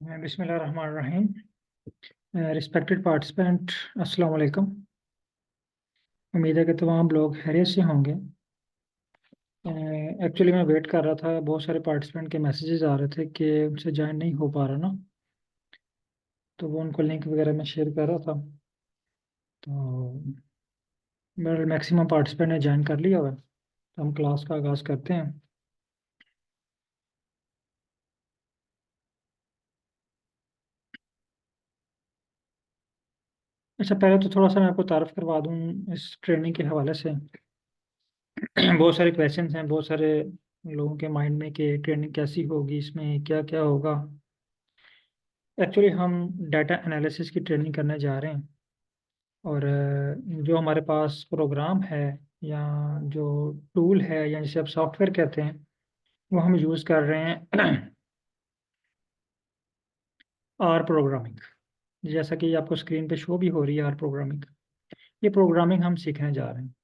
बिस्मिल्लाहिर्रहमानिर्रहीम। Respected participant, अस्सलाम वालेकुम। उम्मीद है कि तमाम लोग खैरियत से होंगे। एक्चुअली मैं वेट कर रहा था, बहुत सारे पार्टिसिपेंट के मैसेजेस आ रहे थे कि उनसे ज्वाइन नहीं हो पा रहा ना, तो वो उनको लिंक वगैरह मैं शेयर कर रहा था। तो मेरे मैक्सिमम पार्टिसिपेंट ने ज्वाइन कर लिया हुआ है, तो हम क्लास का आगाज़ करते हैं। अच्छा, पहले तो थोड़ा सा मैं आपको तारफ़ करवा दूँ इस ट्रेनिंग के हवाले से। बहुत सारे क्वेश्चंस हैं, बहुत सारे लोगों के माइंड में कि ट्रेनिंग कैसी होगी, इसमें क्या क्या होगा। एक्चुअली हम डाटा एनालिसिस की ट्रेनिंग करने जा रहे हैं, और जो हमारे पास प्रोग्राम है या जो टूल है या जिसे आप सॉफ्टवेयर कहते हैं, वो हम यूज़ कर रहे हैं आर प्रोग्रामिंग। जैसा कि आपको स्क्रीन पे शो भी हो रही है, आर प्रोग्रामिंग। ये प्रोग्रामिंग हम सीखने जा रहे हैं।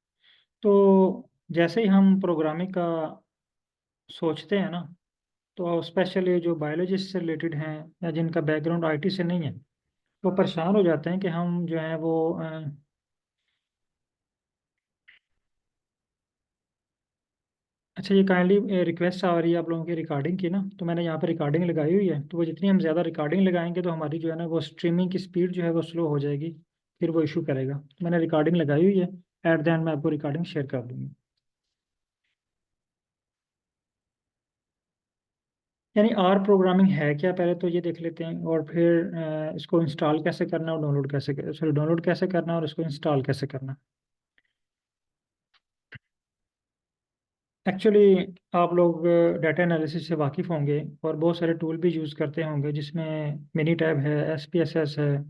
तो जैसे ही हम प्रोग्रामिंग का सोचते हैं ना, तो स्पेशली जो बायोलॉजी से रिलेटेड हैं या जिनका बैकग्राउंड आईटी से नहीं है, वो परेशान हो जाते हैं कि हम जो है वो अच्छा, ये काइंडली रिक्वेस्ट आ रही है आप लोगों की रिकॉर्डिंग की ना, तो मैंने यहाँ पे रिकॉर्डिंग लगाई हुई है। तो वो जितनी हम ज़्यादा रिकॉर्डिंग लगाएंगे तो हमारी जो है ना वो स्ट्रीमिंग की स्पीड जो है वो स्लो हो जाएगी, फिर वो इशू करेगा। तो मैंने रिकॉर्डिंग लगाई हुई है, एट द एंड मैं आपको रिकॉर्डिंग शेयर कर दूंगी। यानी आर प्रोग्रामिंग है क्या, पहले तो ये देख लेते हैं, और फिर इसको इंस्टॉल कैसे करना है और डाउनलोड कैसे सॉरी डाउनलोड कैसे करना है और इसको इंस्टॉल कैसे करना है। एक्चुअली आप लोग डाटा एनालिसिस से वाकिफ़ होंगे और बहुत सारे टूल भी यूज़ करते होंगे, जिसमें मिनी टैब है, एसपीएसएस है,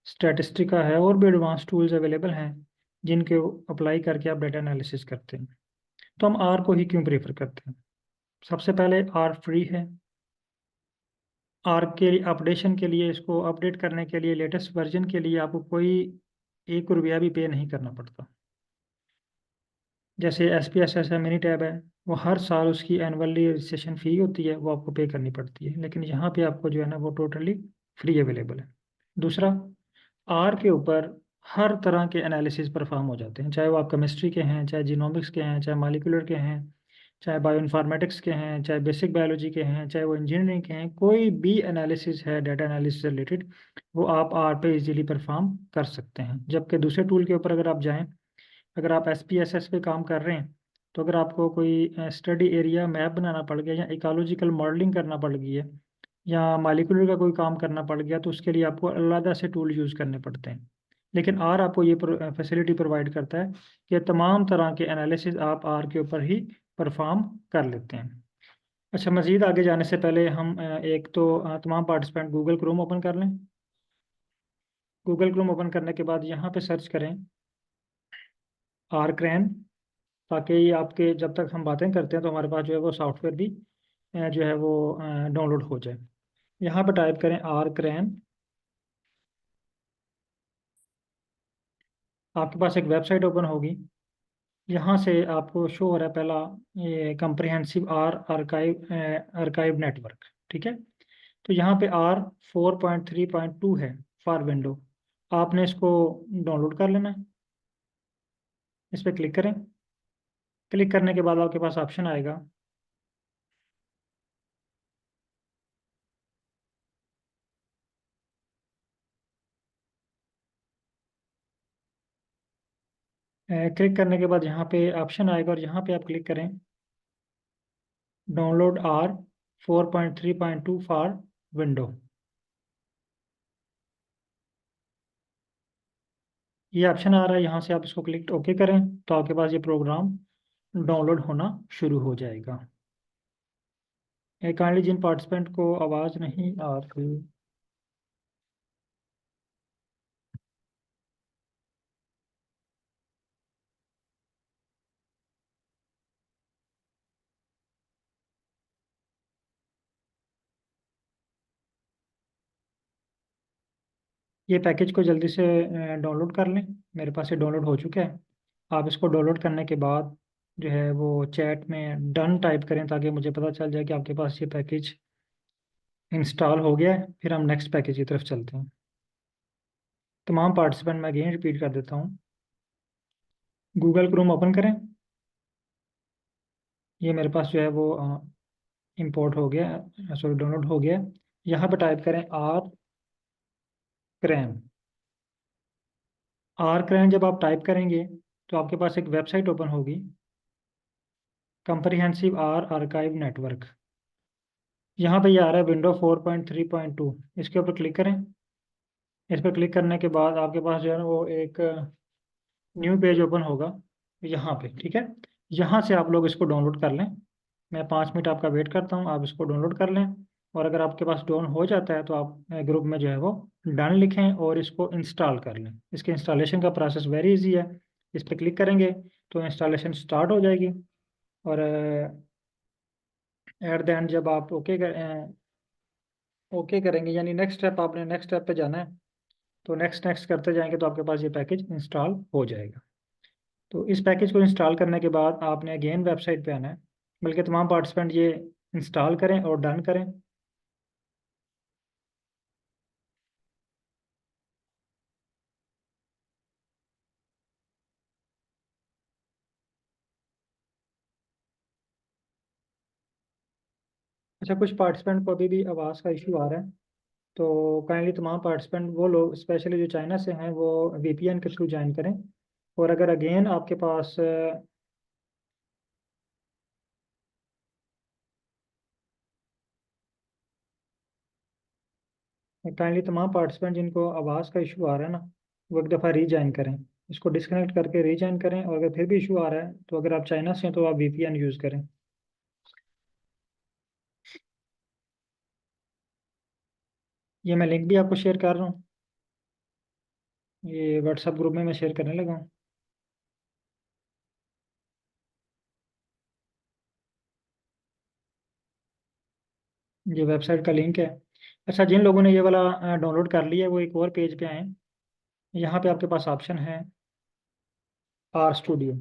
स्टैटिस्टिका है, और भी एडवांस टूल्स अवेलेबल हैं जिनके अप्लाई करके आप डाटा एनालिसिस करते हैं। तो हम आर को ही क्यों प्रेफर करते हैं? सबसे पहले आर फ्री है। आर के अपडेशन के लिए, इसको अपडेट करने के लिए, लेटेस्ट वर्जन के लिए आपको कोई 1 रुपया भी पे नहीं करना पड़ता। जैसे एस पी एस एस है, मिनी टैब है, वो हर साल उसकी एनुअली रजिस्ट्रेशन फ़ी होती है, वो आपको पे करनी पड़ती है, लेकिन यहाँ पे आपको जो है ना वो टोटली फ्री अवेलेबल है। दूसरा, आर के ऊपर हर तरह के एनालिसिस परफॉर्म हो जाते हैं, चाहे वो आप केमिस्ट्री के हैं, चाहे जीनोमिक्स के हैं, चाहे मालिकुलर के हैं, चाहे बायोइन्फॉर्मेटिक्स के हैं, चाहे बेसिक बायोलॉजी के हैं, चाहे वो इंजीनियरिंग के हैं। कोई भी एनालिसिस है डाटा एनालिसिस से रिलेटेड, वो आप आर पे इजीली परफॉर्म कर सकते हैं। जबकि दूसरे टूल के ऊपर अगर आप जाएँ, अगर आप एसपीएसएस पे काम कर रहे हैं, तो अगर आपको कोई स्टडी एरिया मैप बनाना पड़ गया, या इकोलॉजिकल मॉडलिंग करना पड़ गई है, या मालिकुलर का कोई काम करना पड़ गया, तो उसके लिए आपको अलग से टूल यूज़ करने पड़ते हैं। लेकिन आर आपको ये फैसिलिटी प्रोवाइड करता है कि तमाम तरह के एनालिसिस आप आर के ऊपर ही परफॉर्म कर लेते हैं। अच्छा, मज़ीद आगे जाने से पहले हम एक तो तमाम पार्टिसिपेंट गूगल क्रोम ओपन कर लें। गूगल क्रोम ओपन करने के बाद यहाँ पे सर्च करें आर क्रैन, ताकि ये आपके जब तक हम बातें करते हैं तो हमारे पास जो है वो सॉफ्टवेयर भी जो है वो डाउनलोड हो जाए। यहाँ पर टाइप करें आर क्रैन। आपके पास एक वेबसाइट ओपन होगी, यहाँ से आपको शो हो रहा है पहला, ये कंप्रिहेंसिव आर आर्काइव नेटवर्क। ठीक है, तो यहाँ पे R4.3.2 है फॉर विंडो। आपने इसको डाउनलोड कर लेना है। इस पर क्लिक करें। क्लिक करने के बाद आपके पास ऑप्शन आएगा, क्लिक करने के बाद यहाँ पे ऑप्शन आएगा, और यहाँ पे आप क्लिक करें डाउनलोड R4.3.2 फॉर विंडो। ये ऑप्शन आ रहा है, यहाँ से आप इसको क्लिक ओके करें, तो आपके पास ये प्रोग्राम डाउनलोड होना शुरू हो जाएगा। काइंडली जिन पार्टिसिपेंट को आवाज़ नहीं आ रही, ये पैकेज को जल्दी से डाउनलोड कर लें। मेरे पास ये डाउनलोड हो चुका है। आप इसको डाउनलोड करने के बाद जो है वो चैट में डन टाइप करें, ताकि मुझे पता चल जाए कि आपके पास ये पैकेज इंस्टॉल हो गया है। फिर हम नेक्स्ट पैकेज की तरफ चलते हैं। तमाम पार्टिसिपेंट मैं अगेन रिपीट कर देता हूँ। गूगल क्रोम ओपन करें। ये मेरे पास जो है वो इंपोर्ट हो गया, सॉरी डाउनलोड हो गया। यहाँ पे टाइप करें आर क्रैन। आर क्रैन जब आप टाइप करेंगे तो आपके पास एक वेबसाइट ओपन होगी, कंप्रिहेंसिव आर आर्काइव नेटवर्क। यहाँ पे ये आ रहा है विंडो 4.3.2। इसके ऊपर क्लिक करें। इस पर क्लिक करने के बाद आपके पास जो है ना वो एक न्यू पेज ओपन होगा यहाँ पे, ठीक है। यहाँ से आप लोग इसको डाउनलोड कर लें। मैं 5 मिनट आपका वेट करता हूँ, आप इसको डाउनलोड कर लें। और अगर आपके पास डाउन हो जाता है तो आप ग्रुप में जो है वो डन लिखें और इसको इंस्टॉल कर लें। इसके इंस्टॉलेशन का प्रोसेस वेरी इजी है। इस पर क्लिक करेंगे तो इंस्टॉलेशन स्टार्ट हो जाएगी। और एट द एंड जब आप ओके करेंगे, यानी नेक्स्ट स्टेप, आपने नेक्स्ट स्टेप पे जाना है, तो नेक्स्ट नेक्स्ट करते जाएंगे तो आपके पास ये पैकेज इंस्टॉल हो जाएगा। तो इस पैकेज को इंस्टॉल करने के बाद आपने अगेन वेबसाइट पे आना है। बल्कि तमाम पार्टिसिपेंट ये इंस्टॉल करें और डन करें। अच्छा, कुछ पार्टिसिपेंट को अभी भी आवाज़ का इशू आ रहा है। तो काइंडली तमाम पार्टिसिपेंट वो लोग स्पेशली जो चाइना से हैं वो वीपीएन के थ्रू ज्वाइन करें। और अगर अगेन आपके पास काइंडली तमाम पार्टिसिपेंट जिनको आवाज़ का इशू आ रहा है ना, वो एक दफ़ा रीज्वाइन करें। इसको डिस्कनेक्ट करके रीज्वाइन करें। और अगर फिर भी इशू आ रहा है तो अगर आप चाइना से हैं तो आप वीपीएन यूज़ करें। ये मैं लिंक भी आपको शेयर कर रहा हूँ। ये व्हाट्सएप ग्रुप में मैं शेयर करने लगा हूँ। ये वेबसाइट का लिंक है। अच्छा, जिन लोगों ने ये वाला डाउनलोड कर लिया है वो एक और पेज पे आए। यहाँ पे आपके पास ऑप्शन है आर स्टूडियो।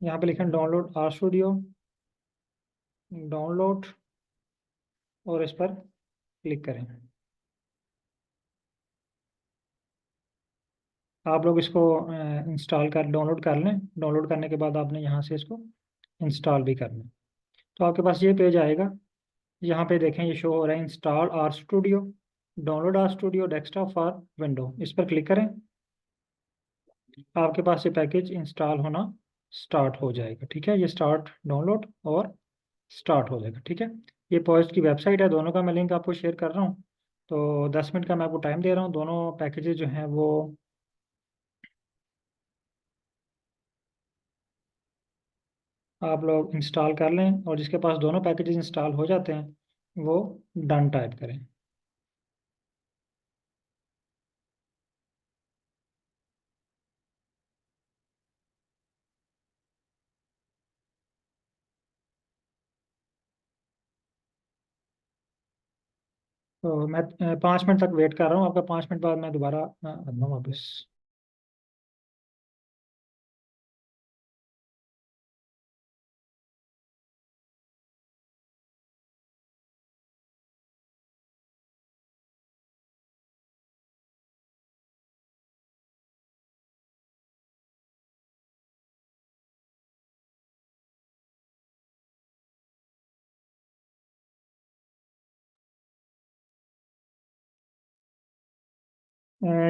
यहाँ पे लिखें डाउनलोड आर स्टूडियो, डाउनलोड, और इस पर क्लिक करें। आप लोग इसको इंस्टॉल कर डाउनलोड कर लें। डाउनलोड करने के बाद आपने यहाँ से इसको इंस्टॉल भी करना है। तो आपके पास ये पेज आएगा। यहाँ पे देखें ये शो हो रहा है install RStudio, download RStudio desktop for window. इस पर क्लिक करें। आपके पास ये पैकेज इंस्टॉल होना स्टार्ट हो जाएगा, ठीक है। ये स्टार्ट डाउनलोड और स्टार्ट हो जाएगा, ठीक है। ये पॉइस्ट की वेबसाइट है, दोनों का मैं लिंक आपको शेयर कर रहा हूँ। तो 10 मिनट का मैं आपको टाइम दे रहा हूँ। दोनों पैकेजेस जो हैं वो आप लोग इंस्टॉल कर लें। और जिसके पास दोनों पैकेजेस इंस्टॉल हो जाते हैं वो डन टाइप करें। तो मैं 5 मिनट तक वेट कर रहा हूँ आपका। 5 मिनट बाद मैं दोबारा आता हूँ वापस।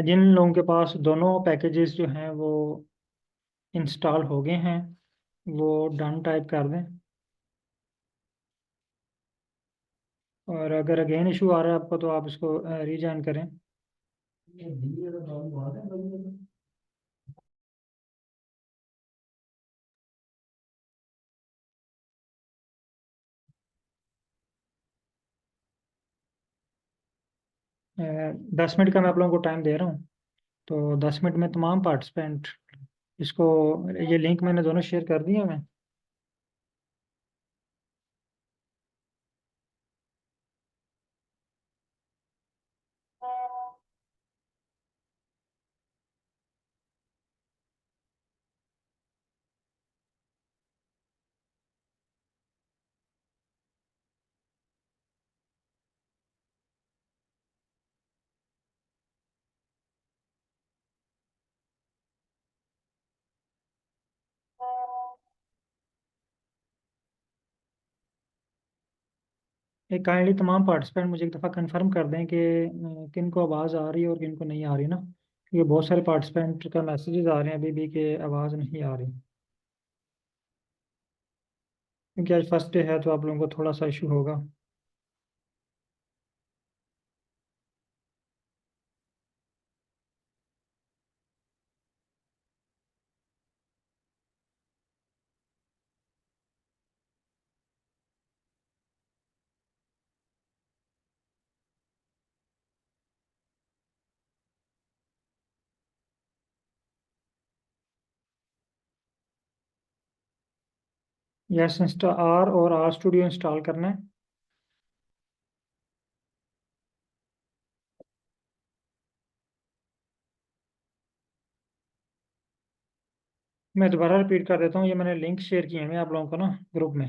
जिन लोगों के पास दोनों पैकेजेस जो हैं वो इंस्टॉल हो गए हैं वो डन टाइप कर दें। और अगर अगेन इशू आ रहा है आपको तो आप इसको रीजॉइन करें। 10 मिनट का मैं आप लोगों को टाइम दे रहा हूँ। तो 10 मिनट में तमाम पार्टिसिपेंट इसको, ये लिंक मैंने दोनों शेयर कर दिए हैं। एक काइंडली तमाम पार्टिसिपेंट मुझे एक दफ़ा कंफर्म कर दें कि किन को आवाज़ आ रही है और किन को नहीं आ रही ना, क्योंकि बहुत सारे पार्टिसिपेंट का मैसेजेस आ रहे हैं अभी भी कि आवाज़ नहीं आ रही। क्योंकि आज फर्स्ट डे है तो आप लोगों को थोड़ा सा इशू होगा। यस, इंस्टा आर और आर स्टूडियो इंस्टॉल करना है। मैं दोबारा रिपीट कर देता हूँ, ये मैंने लिंक शेयर किए हैं आप लोगों को ना ग्रुप में।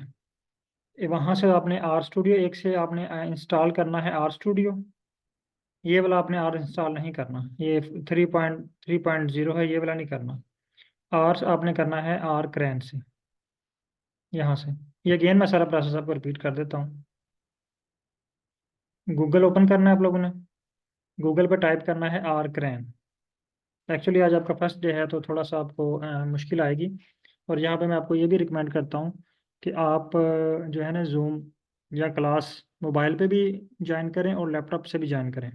वहाँ से आपने आर स्टूडियो एक से आपने इंस्टॉल करना है आर स्टूडियो। ये वाला आपने आर इंस्टॉल नहीं करना, ये 3.3.0 है, ये वाला नहीं करना। आर आपने करना है आर क्रैन से, यहाँ से। ये अगेन मैं सारा प्रोसेस आपको रिपीट कर देता हूँ। गूगल ओपन करना है आप लोगों ने। गूगल पे टाइप करना है आर क्रैन। एक्चुअली आज आपका फर्स्ट डे है तो थोड़ा सा आपको मुश्किल आएगी। और यहाँ पे मैं आपको ये भी रिकमेंड करता हूँ कि आप जो है ना जूम या क्लास मोबाइल पे भी ज्वाइन करें और लैपटॉप से भी ज्वाइन करें।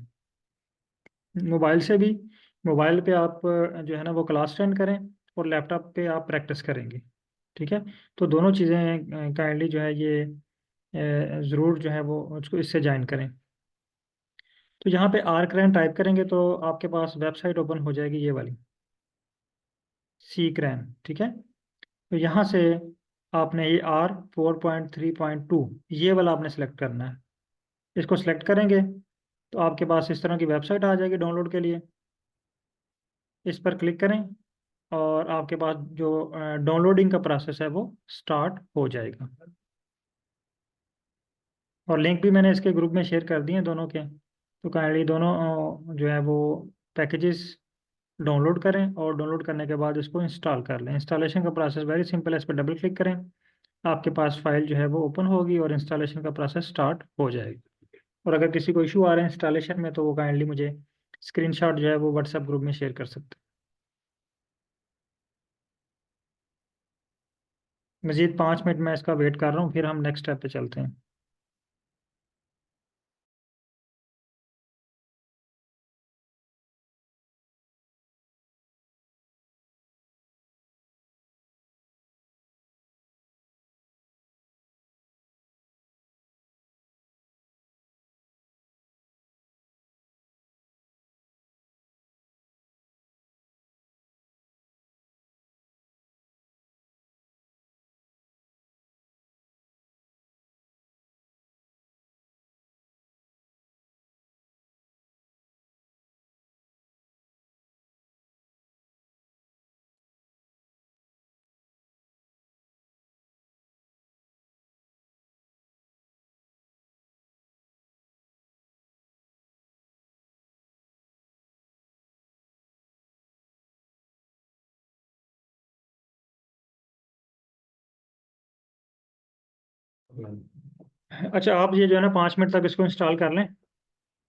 मोबाइल से भी, मोबाइल पे आप जो है ना वो क्लास अटेंड करें और लैपटॉप पे आप प्रैक्टिस करेंगे। ठीक है। तो दोनों चीज़ें काइंडली जो है ये ज़रूर जो है वो उसको इससे ज्वाइन करें। तो यहाँ पे आर क्रैन टाइप करेंगे तो आपके पास वेबसाइट ओपन हो जाएगी, ये वाली सी क्रैन। ठीक है। तो यहाँ से आपने ये R4.3.2 ये वाला आपने सेलेक्ट करना है। इसको सेलेक्ट करेंगे तो आपके पास इस तरह की वेबसाइट आ जाएगी डाउनलोड के लिए। इस पर क्लिक करें और आपके पास जो डाउनलोडिंग का प्रोसेस है वो स्टार्ट हो जाएगा। और लिंक भी मैंने इसके ग्रुप में शेयर कर दिए हैं दोनों के। तो काइंडली दोनों जो है वो पैकेजेस डाउनलोड करें और डाउनलोड करने के बाद इसको इंस्टॉल कर लें। इंस्टॉलेशन का प्रोसेस वेरी सिंपल है, इस पर डबल क्लिक करें, आपके पास फाइल जो है वो ओपन होगी और इंस्टॉलेशन का प्रोसेस स्टार्ट हो जाएगा। और अगर किसी को इशू आ रहा है इंस्टॉलेशन में तो वो काइंडली मुझे स्क्रीनशॉट जो है वो व्हाट्सएप ग्रुप में शेयर कर सकते हैं। मज़ीद 5 मिनट मैं इसका वेट कर रहा हूँ, फिर हम नेक्स्ट स्टेप पे चलते हैं। अच्छा, आप ये जो है ना 5 मिनट तक इसको इंस्टॉल कर लें।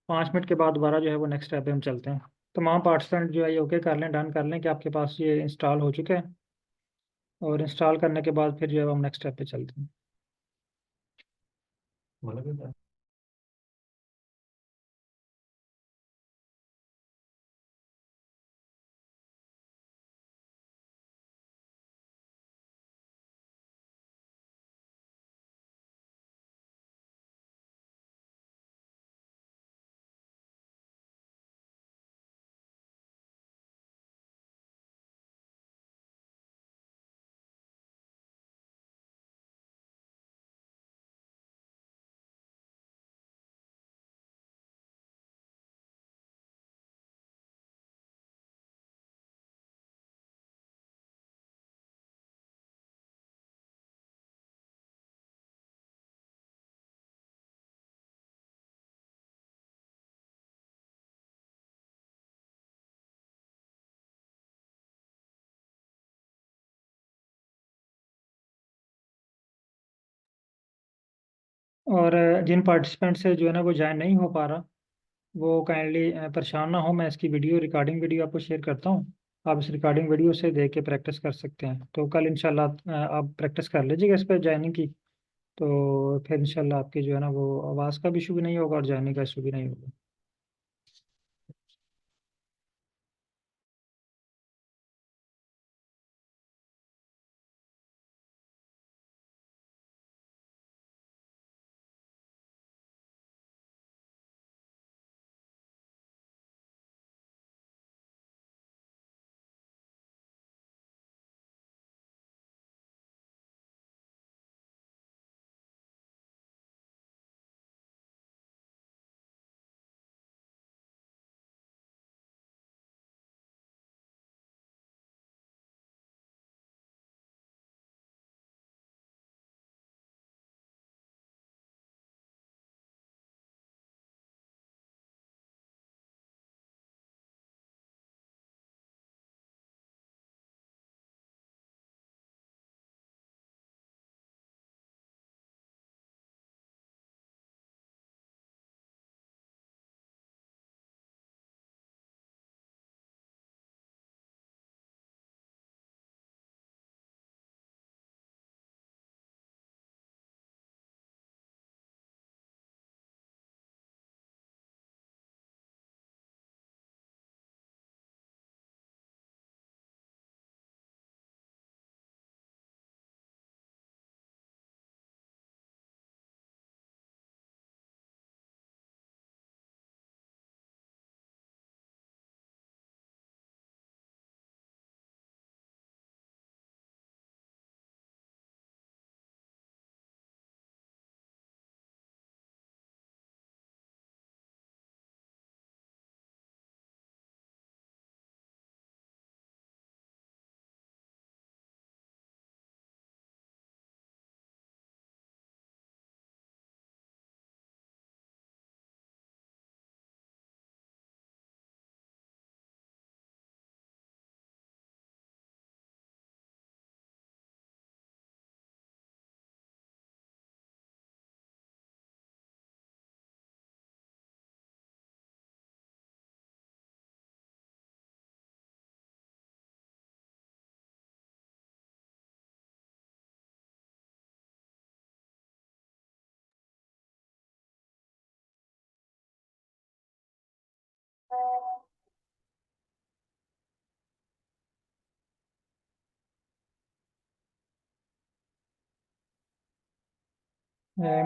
5 मिनट के बाद दोबारा जो है वो नेक्स्ट स्टेप पे हम चलते हैं। तमाम पार्टिसिपेंट जो है ये ओके कर लें, डन कर लें कि आपके पास ये इंस्टॉल हो चुका है। और इंस्टॉल करने के बाद फिर जो है हम नेक्स्ट स्टेप पे चलते हैं। और जिन पार्टिसिपेंट से जो है ना वो ज्वाइन नहीं हो पा रहा, वो काइंडली परेशान ना हो, मैं इसकी रिकॉर्डिंग वीडियो आपको शेयर करता हूँ। आप इस रिकॉर्डिंग वीडियो से देख के प्रैक्टिस कर सकते हैं। तो कल इंशाल्लाह आप प्रैक्टिस कर लीजिएगा इस पर ज्वाइनिंग की। तो फिर इंशाल्लाह आपकी जो है ना वो आवाज़ का भी इशू भी नहीं होगा और ज्वाइनिंग का इशू भी नहीं होगा।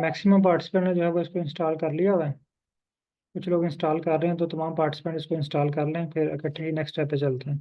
मैक्सिमम पार्टिसिपेंट ने जो है वो इसको इंस्टॉल कर लिया हुआ है। कुछ लोग इंस्टॉल कर रहे हैं, तो तमाम पार्टिसिपेंट इसको इंस्टॉल कर लें, फिर इकट्ठे ही नेक्स्ट स्टेप पे चलते हैं।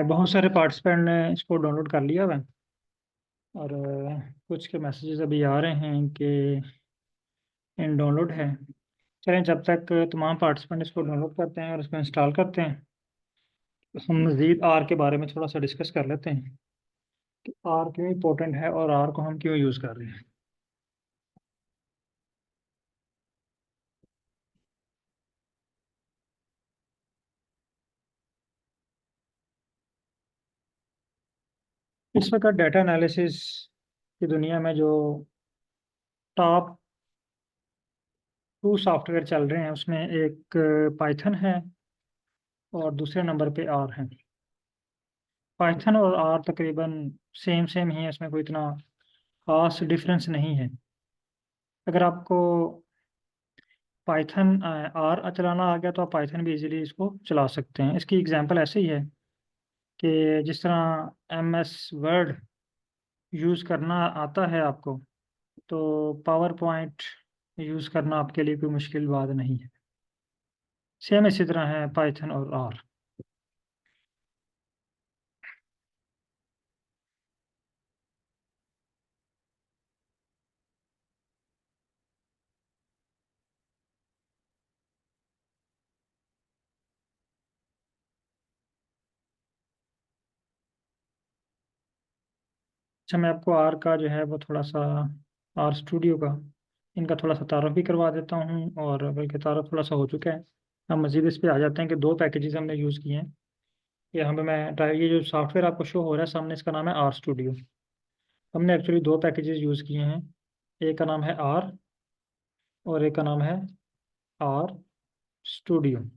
बहुत सारे पार्टिसिपेंट ने इसको डाउनलोड कर लिया हुआ है और कुछ के मैसेजेस अभी आ रहे हैं कि इन डाउनलोड है। चलें, जब तक तमाम पार्टिसिपेंट इसको डाउनलोड करते हैं और इसको इंस्टॉल करते हैं तो हम मज़ीद आर के बारे में थोड़ा सा डिस्कस कर लेते हैं कि आर क्यों इम्पोर्टेंट है और आर को हम क्यों यूज़ कर रहे हैं। इस वक्त डाटा एनालिसिस की दुनिया में जो टॉप 2 सॉफ्टवेयर चल रहे हैं उसमें एक पाइथन है और दूसरे नंबर पे आर है। पाइथन और आर तकरीबन सेम सेम ही है, इसमें कोई इतना खास डिफरेंस नहीं है। अगर आपको पाइथन आर चलाना आ गया तो आप पाइथन भी इजीली इसको चला सकते हैं। इसकी एग्जांपल ऐसे ही है कि जिस तरह एम एस वर्ड यूज़ करना आता है आपको, तो पावर पॉइंट यूज़ करना आपके लिए कोई मुश्किल बात नहीं है। सेम इसी तरह है पाइथन और आर। अच्छा, मैं आपको आर का जो है वो थोड़ा सा, आर स्टूडियो का, इनका थोड़ा सा तारुफ भी करवा देता हूँ, और बल्कि तारुफ थोड़ा सा हो चुका है। हम मज़ीद इस पे आ जाते हैं कि दो पैकेजेस हमने यूज़ किए हैं। यहाँ पे मैं ये जो सॉफ्टवेयर आपको शो हो रहा है सामने, इसका नाम है आर स्टूडियो। हमने एक्चुअली दो पैकेजेस यूज़ किए हैं। एक का नाम है आर और एक का नाम है आर स्टूडियो।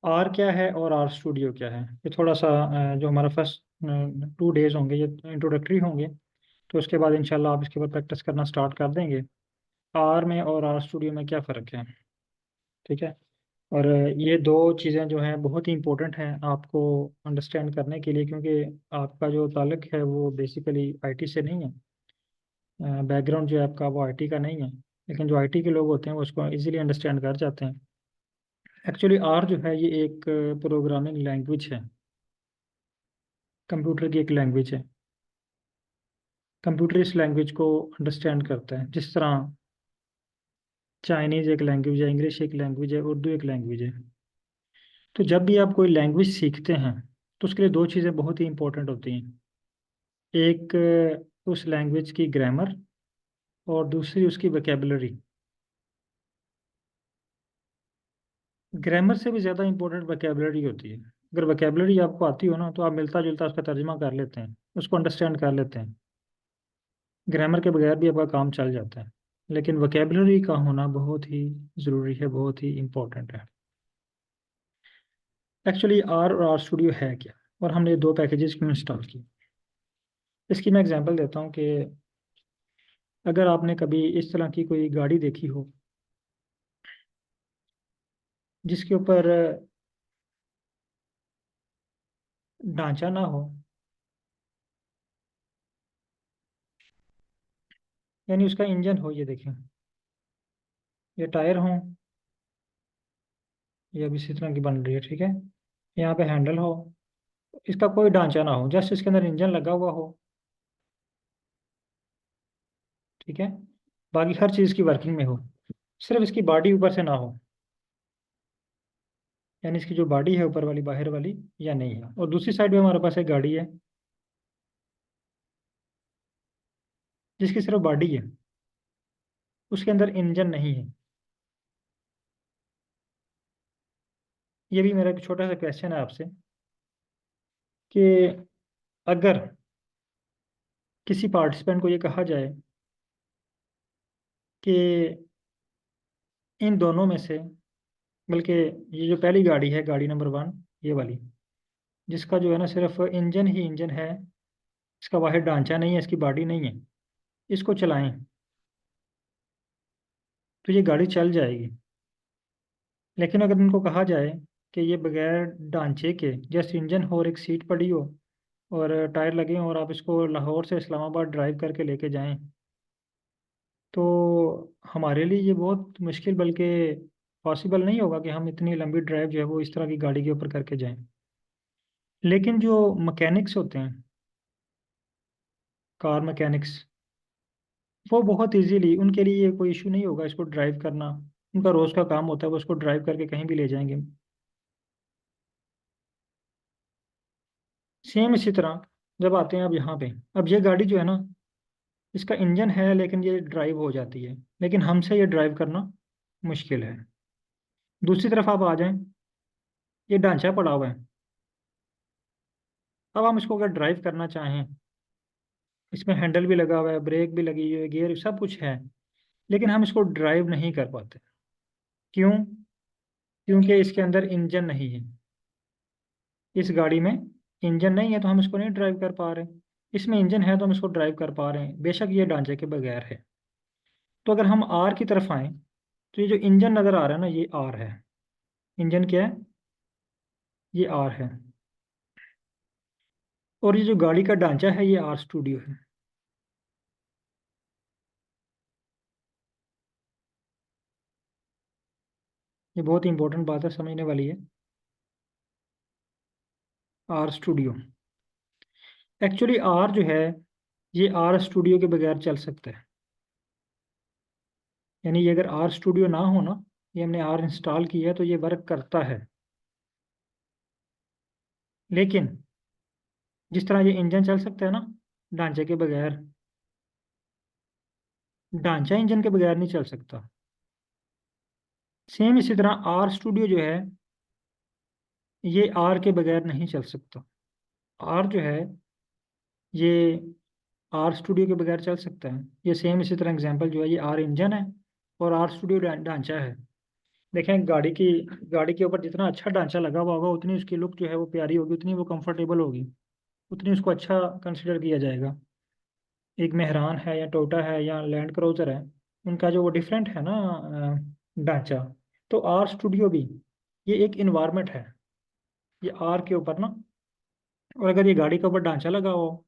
आर क्या है और आर स्टूडियो क्या है, ये थोड़ा सा जो हमारा फर्स्ट 2 डेज होंगे ये इंट्रोडक्टरी होंगे, तो उसके बाद इंशाल्लाह आप इसके ऊपर प्रैक्टिस करना स्टार्ट कर देंगे। आर में और आर स्टूडियो में क्या फ़र्क है, ठीक है। और ये दो चीज़ें जो हैं बहुत ही इंपॉर्टेंट हैं आपको अंडरस्टैंड करने के लिए, क्योंकि आपका जो ताल्लुक है वो बेसिकली आईटी से नहीं है। बैकग्राउंड जो है आपका वो आईटी का नहीं है, लेकिन जो आईटी के लोग होते हैं वो उसको इजीली अंडरस्टैंड कर जाते हैं। एक्चुअली आर जो है ये एक प्रोग्रामिंग लैंग्वेज है, कंप्यूटर की एक लैंग्वेज है। कंप्यूटर इस लैंग्वेज को अंडरस्टैंड करता है, जिस तरह चाइनीज़ एक लैंग्वेज है, इंग्लिश एक लैंग्वेज है, उर्दू एक लैंग्वेज है। तो जब भी आप कोई लैंग्वेज सीखते हैं तो उसके लिए दो चीज़ें बहुत ही इंपॉर्टेंट होती हैं। एक उस लैंग्वेज की ग्रामर और दूसरी उसकी वोकेबलरी। ग्रामर से भी ज़्यादा इंपॉर्टेंट वोकेबलरी होती है। अगर वोकेबलरी आपको आती हो ना तो आप मिलता जुलता उसका तर्जुमा कर लेते हैं, उसको अंडरस्टैंड कर लेते हैं। ग्रामर के बगैर भी आपका काम चल जाता है, लेकिन वोकेबलरी का होना बहुत ही ज़रूरी है, बहुत ही इम्पोर्टेंट है। एक्चुअली आर और आर स्टूडियो है क्या, और हमने ये दो पैकेजेस क्यों इंस्टॉल किए, इसकी मैं एग्जांपल देता हूँ कि अगर आपने कभी इस तरह की कोई गाड़ी देखी हो जिसके ऊपर ढांचा ना हो, यानी उसका इंजन हो, ये देखें, ये टायर हो, ये अब इसी तरह की बन रही है, ठीक है। यहाँ पे हैंडल हो, इसका कोई ढांचा ना हो, जस्ट इसके अंदर इंजन लगा हुआ हो, ठीक है। बाकी हर चीज़ की वर्किंग में हो, सिर्फ इसकी बॉडी ऊपर से ना हो, यानी इसकी जो बॉडी है ऊपर वाली बाहर वाली या नहीं है। और दूसरी साइड में हमारे पास एक गाड़ी है जिसकी सिर्फ बॉडी है, उसके अंदर इंजन नहीं है। ये भी मेरा एक छोटा सा क्वेश्चन है आपसे कि अगर किसी पार्टिसिपेंट को ये कहा जाए कि इन दोनों में से, बल्कि ये जो पहली गाड़ी है, गाड़ी नंबर 1, ये वाली, जिसका जो है ना सिर्फ इंजन ही इंजन है, इसका बाहर ढांचा नहीं है, इसकी बॉडी नहीं है, इसको चलाएं तो ये गाड़ी चल जाएगी। लेकिन अगर इनको कहा जाए कि ये बगैर ढांचे के जस्ट इंजन हो और एक सीट पड़ी हो, और टायर लगे हों और आप इसको लाहौर से इस्लामाबाद ड्राइव करके लेके जाएं, तो हमारे लिए ये बहुत मुश्किल, बल्कि पॉसिबल नहीं होगा कि हम इतनी लंबी ड्राइव जो है वो इस तरह की गाड़ी के ऊपर करके जाएं। लेकिन जो मैकेनिक्स होते हैं, कार मैकेनिक्स, वो बहुत इजीली, उनके लिए ये कोई इशू नहीं होगा इसको ड्राइव करना। उनका रोज़ का काम होता है, वो इसको ड्राइव करके कहीं भी ले जाएंगे। सेम इसी तरह जब आते हैं अब यहाँ पे, अब ये गाड़ी जो है ना, इसका इंजन है लेकिन ये ड्राइव हो जाती है, लेकिन हमसे ये ड्राइव करना मुश्किल है। दूसरी तरफ आप आ जाएं, ये ढांचा पड़ा हुआ है। अब हम इसको अगर ड्राइव करना चाहें, इसमें हैंडल भी लगा हुआ है, ब्रेक भी लगी हुई है, गियर सब कुछ है, लेकिन हम इसको ड्राइव नहीं कर पाते। क्यों? क्योंकि इसके अंदर इंजन नहीं है। इस गाड़ी में इंजन नहीं है तो हम इसको नहीं ड्राइव कर पा रहे। इसमें इंजन है तो हम इसको ड्राइव कर पा रहे हैं, बेशक ये ढांचे के बगैर है। तो अगर हम आर की तरफ आए, तो ये जो इंजन नज़र आ रहा है ना, ये आर है। इंजन क्या है? ये आर है। और ये जो गाड़ी का ढांचा है ये आर स्टूडियो है। ये बहुत ही इंपॉर्टेंट बात है, समझने वाली है। आर स्टूडियो, एक्चुअली आर जो है, ये आर स्टूडियो के बगैर चल सकता है। यानी ये अगर आर स्टूडियो ना हो ना, ये हमने आर इंस्टॉल किया है तो ये वर्क करता है। लेकिन जिस तरह ये इंजन चल सकता है ना ढांचे के बगैर, ढांचा इंजन के बगैर नहीं चल सकता। सेम इसी तरह आर स्टूडियो जो है, ये आर के बगैर नहीं चल सकता। आर जो है, ये आर स्टूडियो के बगैर चल सकता है। ये सेम इसी तरह एग्जांपल जो है, ये आर इंजन है और आर स्टूडियो ढांचा है। देखें गाड़ी के ऊपर जितना अच्छा ढांचा लगा हुआ होगा, उतनी उसकी लुक जो है वो प्यारी होगी, उतनी वो कंफर्टेबल होगी, उतनी उसको अच्छा कंसिडर किया जाएगा। एक मेहरान है या टोयोटा है या लैंड क्रूजर है, उनका जो वो डिफरेंट है ना ढांचा, तो आर स्टूडियो भी ये एक इन्वायरमेंट है, ये आर के ऊपर ना। और अगर ये गाड़ी के ऊपर ढांचा लगा हो,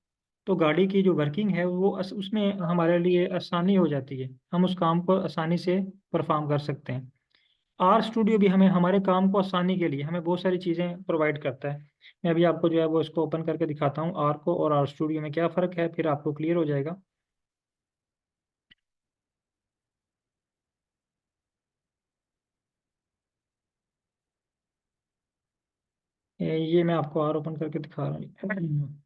तो गाड़ी की जो वर्किंग है वो उसमें हमारे लिए आसानी हो जाती है, हम उस काम को आसानी से परफॉर्म कर सकते हैं। आर स्टूडियो भी हमें हमारे काम को आसानी के लिए हमें बहुत सारी चीज़ें प्रोवाइड करता है। मैं अभी आपको जो है वो इसको ओपन करके दिखाता हूँ, आर को और आर स्टूडियो में क्या फ़र्क है, फिर आपको क्लियर हो जाएगा। ये मैं आपको आर ओपन करके दिखा रहा हूँ।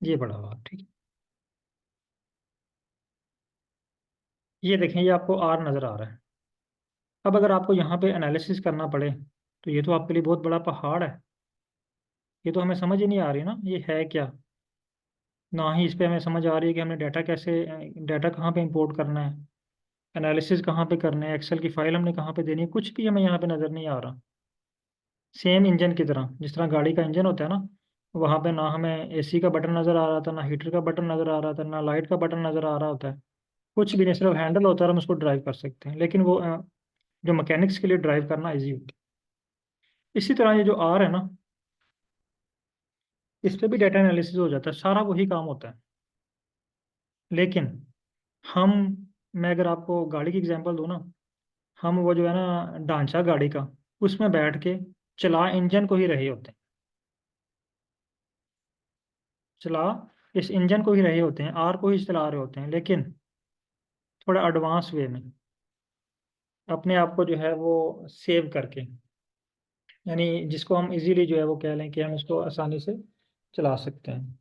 ये बड़ा हुआ, ठीक है। ये देखें, ये आपको आर नज़र आ रहा है। अब अगर आपको यहाँ पे एनालिसिस करना पड़े, तो ये तो आपके लिए बहुत बड़ा पहाड़ है। ये तो हमें समझ ही नहीं आ रही ना ये है क्या। ना ही इस पे हमें समझ आ रही है कि हमने डाटा कैसे, डाटा कहाँ पे इंपोर्ट करना है, एनालिसिस कहाँ पे करना है, एक्सेल की फाइल हमने कहाँ पे देनी है, कुछ भी हमें यहाँ पे नज़र नहीं आ रहा। सेम इंजन की तरह, जिस तरह गाड़ी का इंजन होता है ना, वहाँ पे ना हमें एसी का बटन नज़र आ रहा था, ना हीटर का बटन नज़र आ रहा था, ना लाइट का बटन नज़र आ रहा होता है। कुछ भी नहीं, सिर्फ हैंडल होता है और हम उसको ड्राइव कर सकते हैं। लेकिन वो जो मैकेनिक्स के लिए ड्राइव करना ईजी होता है। इसी तरह ये जो आर है ना, इस पे भी डाटा एनालिसिस हो जाता है, सारा वही काम होता है। लेकिन हम, मैं अगर आपको गाड़ी की एग्जांपल दूँ ना, हम वो जो है ना ढांचा गाड़ी का, उसमें बैठ के चला इंजन को ही रहे होते हैं, चला इस इंजन को ही रहे होते हैं, आर को ही चला रहे होते हैं, लेकिन थोड़ा एडवांस वे में, अपने आप को जो है वो सेव करके, यानी जिसको हम इजीली जो है वो कह लें कि हम इसको आसानी से चला सकते हैं।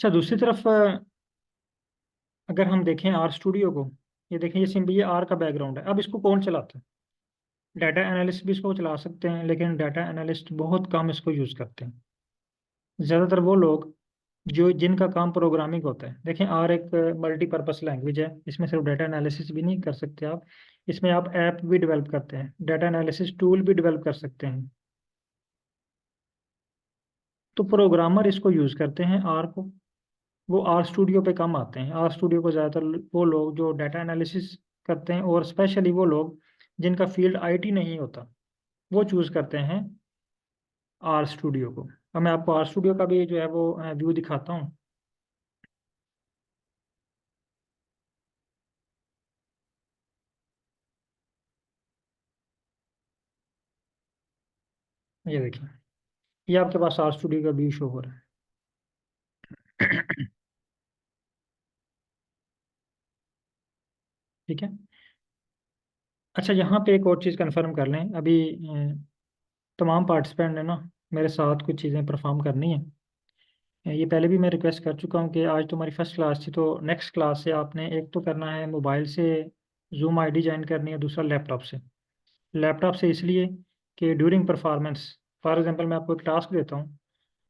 अच्छा, दूसरी तरफ अगर हम देखें आर स्टूडियो को, ये देखें, ये सिंपली ये आर का बैकग्राउंड है। अब इसको कौन चलाता है? डाटा एनालिस्ट भी इसको चला सकते हैं, लेकिन डाटा एनालिस्ट बहुत कम इसको यूज़ करते हैं। ज़्यादातर वो लोग जो जिनका काम प्रोग्रामिंग होता है। देखें, आर एक मल्टीपर्पस लैंग्वेज है, इसमें सिर्फ डाटा एनालिसिस भी नहीं कर सकते आप, इसमें आप ऐप भी डेवलप करते हैं, डाटा एनालिसिस टूल भी डेवलप कर सकते हैं। तो प्रोग्रामर इसको यूज़ करते हैं आर को। वो आर स्टूडियो पे कम आते हैं। आर स्टूडियो को ज़्यादातर वो लोग जो डाटा एनालिसिस करते हैं, और स्पेशली वो लोग जिनका फील्ड आईटी नहीं होता, वो चूज़ करते हैं आर स्टूडियो को। अब मैं आपको आर स्टूडियो का भी जो है वो व्यू दिखाता हूँ। ये देखिए, ये आपके पास आर स्टूडियो का व्यू शो हो रहा है। ठीक है। अच्छा, यहाँ पे एक और चीज़ कंफर्म कर लें अभी। तमाम पार्टिसिपेंट ने ना मेरे साथ कुछ चीज़ें परफॉर्म करनी है। ये पहले भी मैं रिक्वेस्ट कर चुका हूँ कि आज तुम्हारी फर्स्ट क्लास थी, तो नेक्स्ट क्लास से आपने एक तो करना है मोबाइल से जूम आईडी ज्वाइन करनी है, दूसरा लैपटॉप से। लैपटॉप से इसलिए कि ड्यूरिंग परफॉर्मेंस, फॉर एग्जांपल मैं आपको एक टास्क देता हूँ,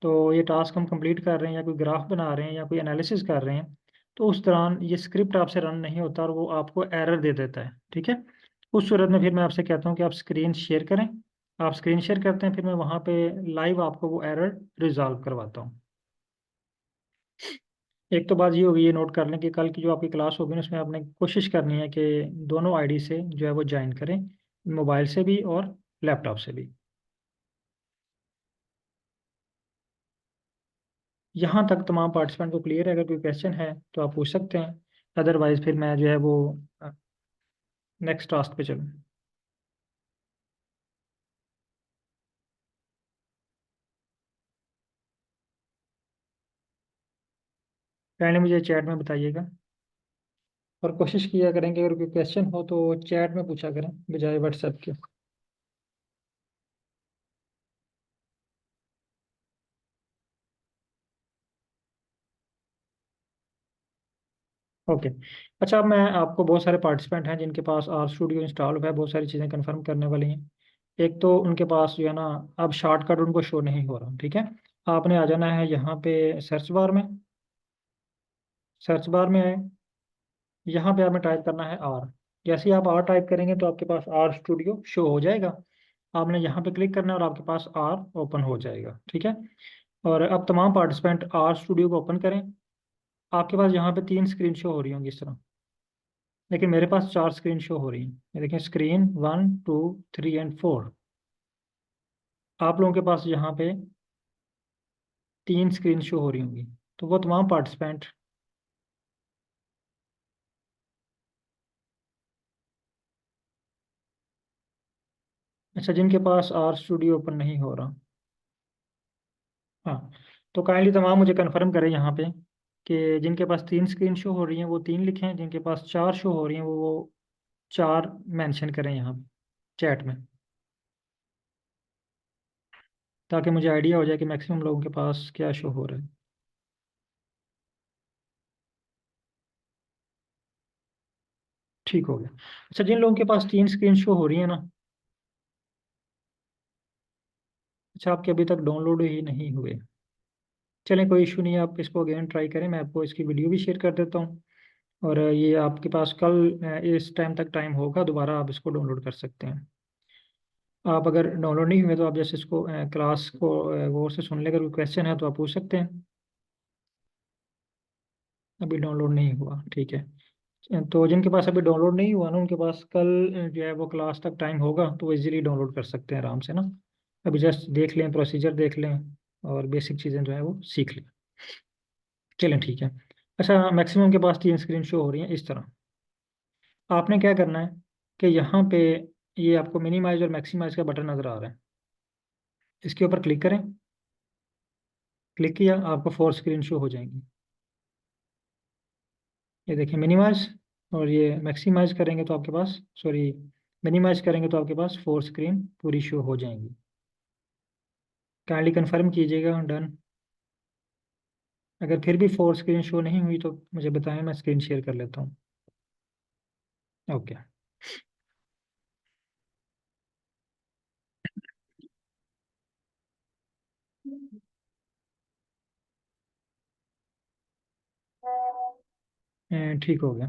तो ये टास्क हम कंप्लीट कर रहे हैं या कोई ग्राफ बना रहे हैं या कोई एनालिसिस कर रहे हैं, तो उस दौरान ये स्क्रिप्ट आपसे रन नहीं होता और वो आपको एरर दे देता है। ठीक है। उस सूरत में फिर मैं आपसे कहता हूँ कि आप स्क्रीन शेयर करें। आप स्क्रीन शेयर करते हैं, फिर मैं वहाँ पे लाइव आपको वो एरर रिजॉल्व करवाता हूँ। एक तो बात ये होगी, ये नोट कर लें कि कल की जो आपकी क्लास होगी ना, उसमें आपने कोशिश करनी है कि दोनों आईडी से जो है वो ज्वाइन करें, मोबाइल से भी और लैपटॉप से भी। यहाँ तक तमाम पार्टिसिपेंट को क्लियर है? अगर कोई क्वेश्चन है तो आप पूछ सकते हैं, अदरवाइज फिर मैं जो है वो नेक्स्ट टास्क पे चलूँ। पहले मुझे चैट में बताइएगा, और कोशिश किया करें कि अगर कोई क्वेश्चन हो तो चैट में पूछा करें बजाय व्हाट्सएप के। ओके। अच्छा, अब मैं आपको, बहुत सारे पार्टिसिपेंट हैं जिनके पास आर स्टूडियो इंस्टॉल हुआ है, बहुत सारी चीज़ें कंफर्म करने वाली हैं। एक तो उनके पास जो है ना, अब शॉर्टकट उनको शो नहीं हो रहा। ठीक है। आपने आ जाना है यहाँ पे सर्च बार में। सर्च बार में आए, यहाँ पे आपने टाइप करना है आर। जैसे ही आप आर टाइप करेंगे तो आपके पास आर स्टूडियो शो हो जाएगा। आपने यहाँ पे क्लिक करना है और आपके पास आर ओपन हो जाएगा। ठीक है। और अब तमाम पार्टिसिपेंट आर स्टूडियो को ओपन करें। आपके पास यहाँ पे 3 स्क्रीन शो हो रही होंगी इस तरह, लेकिन मेरे पास 4 स्क्रीन शो हो रही हैं। ये देखें, स्क्रीन 1, 2, 3 एंड 4। आप लोगों के पास यहाँ पे 3 स्क्रीन शो हो रही होंगी। तो वो तमाम पार्टिसिपेंट, अच्छा, जिनके पास आर स्टूडियो ओपन नहीं हो रहा, हाँ, तो काइंडली तमाम मुझे कंफर्म करें यहाँ पे कि जिनके पास 3 स्क्रीन शो हो रही हैं वो 3 लिखें, जिनके पास 4 शो हो रही हैं वो 4 मेंशन करें यहाँ पे चैट में, ताकि मुझे आइडिया हो जाए कि मैक्सिमम लोगों के पास क्या शो हो रहा है। ठीक हो गया। अच्छा, जिन लोगों के पास 3 स्क्रीन शो हो रही है ना, अच्छा, आपके अभी तक डाउनलोड ही नहीं हुए। चलें, कोई इशू नहीं है, आप इसको अगेन ट्राई करें। मैं आपको इसकी वीडियो भी शेयर कर देता हूँ, और ये आपके पास कल इस टाइम तक टाइम होगा, दोबारा आप इसको डाउनलोड कर सकते हैं। आप अगर डाउनलोड नहीं हुए तो आप जैसे इसको क्लास को गौर से सुन ले, अगर कोई क्वेश्चन है तो आप पूछ सकते हैं। अभी डाउनलोड नहीं हुआ, ठीक है। तो जिनके पास अभी डाउनलोड नहीं हुआ ना, उनके पास कल जो है वो क्लास तक टाइम होगा, तो वो इजीली डाउनलोड कर सकते हैं आराम से ना। अभी जस्ट देख लें, प्रोसीजर देख लें, और बेसिक चीज़ें जो है वो सीख लें। चलें, ठीक है। अच्छा, मैक्सिमम के पास 3 स्क्रीन शो हो रही हैं इस तरह। आपने क्या करना है कि यहाँ पे ये आपको मिनिमाइज और मैक्सिमाइज का बटन नज़र आ रहा है, इसके ऊपर क्लिक करें। क्लिक किया, आपको 4 स्क्रीन शो हो जाएंगी। ये देखिए, मिनिमाइज, और ये मैक्सिमाइज करेंगे तो आपके पास, सॉरी, मिनिमाइज करेंगे तो आपके पास 4 स्क्रीन पूरी शो हो जाएंगी। काइंडली कंफर्म कीजिएगा, डन। अगर फिर भी 4 स्क्रीन शो नहीं हुई तो मुझे बताएं, मैं स्क्रीन शेयर कर लेता हूँ। ओके। ठीक हो गया।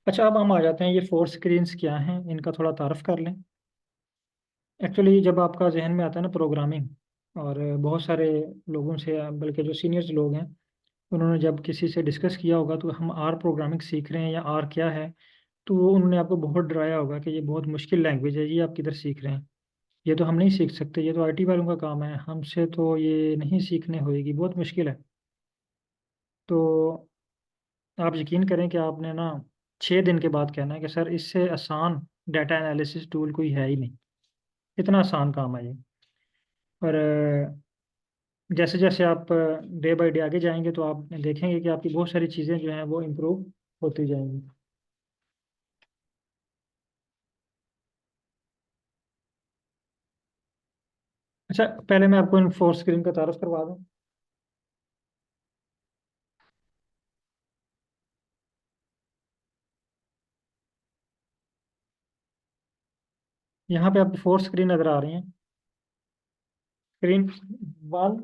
अच्छा, अब हम आ जाते हैं, ये 4 स्क्रीन्स क्या हैं, इनका थोड़ा तारफ़ कर लें। एक्चुअली जब आपका जहन में आता है ना प्रोग्रामिंग, और बहुत सारे लोगों से, बल्कि जो सीनियर्स लोग हैं, उन्होंने जब किसी से डिस्कस किया होगा तो हम आर प्रोग्रामिंग सीख रहे हैं या आर क्या है, तो वो उन्होंने आपको बहुत डराया होगा कि ये बहुत मुश्किल लैंग्वेज है, ये आप किधर सीख रहे हैं, ये तो हम नहीं सीख सकते, ये तो आईटी वालों का काम है, हमसे तो ये नहीं सीखने होएगी, बहुत मुश्किल है। तो आप यकीन करें कि आपने ना 6 दिन के बाद कहना है कि सर इससे आसान डाटा एनालिसिस टूल कोई है ही नहीं, इतना आसान काम है ये। और जैसे जैसे आप डे बाय डे आगे जाएंगे तो आप देखेंगे कि आपकी बहुत सारी चीज़ें जो हैं वो इम्प्रूव होती जाएंगी। अच्छा, पहले मैं आपको इन 4 स्क्रीन का तारफ़ करवा दूँ। यहाँ पे आपको 4 स्क्रीन नज़र आ रही हैं। Screen 1,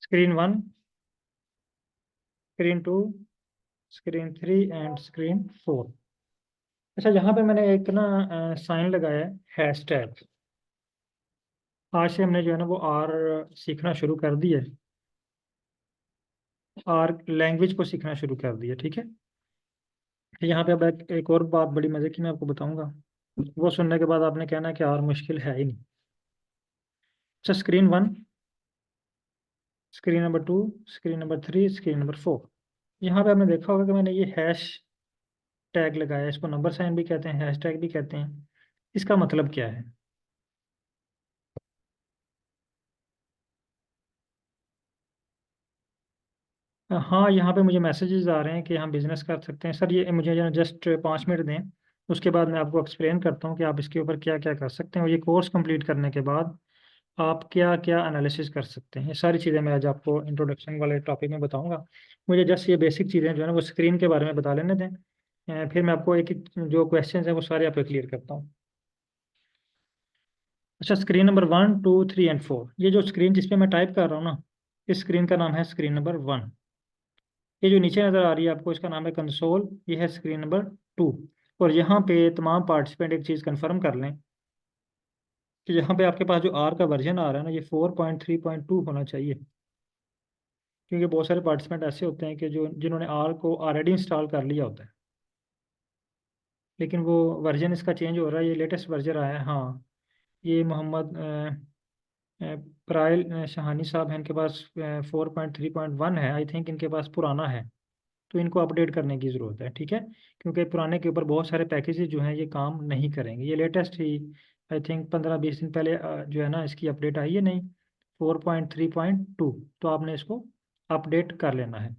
screen 1, screen 2, screen 3 and screen 4। अच्छा, यहाँ पे मैंने एक ना साइन लगाया है, हैशटैग। आज से हमने जो है ना वो आर सीखना शुरू कर दिया है, आर लैंग्वेज को सीखना शुरू कर दिया, ठीक है। यहाँ पे अब एक और बात बड़ी मज़े की मैं आपको बताऊंगा, वो सुनने के बाद आपने कहना है कि आर मुश्किल है ही नहीं। अच्छा, screen 1, screen number 2, screen number 3, screen number 4। यहाँ पे आपने देखा होगा कि मैंने ये हैश टैग लगाया है, इसको नंबर साइन भी कहते हैं, हैश टैग भी कहते हैं। इसका मतलब क्या है? हाँ, यहाँ पे मुझे मैसेजेस आ रहे हैं कि हम बिज़नेस कर सकते हैं। सर ये मुझे जस्ट 5 मिनट दें, उसके बाद मैं आपको एक्सप्लेन करता हूँ कि आप इसके ऊपर क्या क्या कर सकते हैं, और ये कोर्स कंप्लीट करने के बाद आप क्या क्या एनालिसिस कर सकते हैं। ये सारी चीज़ें मैं आज आपको इंट्रोडक्शन वाले टॉपिक में बताऊँगा। मुझे जस्ट ये बेसिक चीज़ें जो है ना वो स्क्रीन के बारे में बता लेने दें। फिर मैं आपको एक एक जो क्वेश्चन हैं वो सारे आप क्लियर करता हूँ। अच्छा, स्क्रीन नंबर 1, 2, 3 एंड 4, ये जो स्क्रीन जिस पे मैं टाइप कर रहा हूँ ना, इस स्क्रीन का नाम है स्क्रीन नंबर 1। ये जो नीचे नज़र आ रही है आपको, इसका नाम है कंसोल, ये है स्क्रीन नंबर 2। और यहाँ पे तमाम पार्टिसिपेंट एक चीज़ कंफर्म कर लें कि यहाँ पे आपके पास जो आर का वर्जन आ रहा है ना, ये 4.3.2 होना चाहिए, क्योंकि बहुत सारे पार्टिसिपेंट ऐसे होते हैं कि जो जिन्होंने आर को ऑलरेडी इंस्टॉल कर लिया होता है, लेकिन वो वर्जन इसका चेंज हो रहा है, ये लेटेस्ट वर्जन आया है। हाँ, ये मोहम्मद प्राइल शहानी साहब हैं, इनके पास 4.3.1 है, आई थिंक इनके पास पुराना है, तो इनको अपडेट करने की ज़रूरत है, ठीक है। क्योंकि पुराने के ऊपर बहुत सारे पैकेजेस जो हैं ये काम नहीं करेंगे, ये लेटेस्ट ही आई थिंक 15-20 दिन पहले जो है ना इसकी अपडेट आई है, नहीं 4.3.2, तो आपने इसको अपडेट कर लेना है।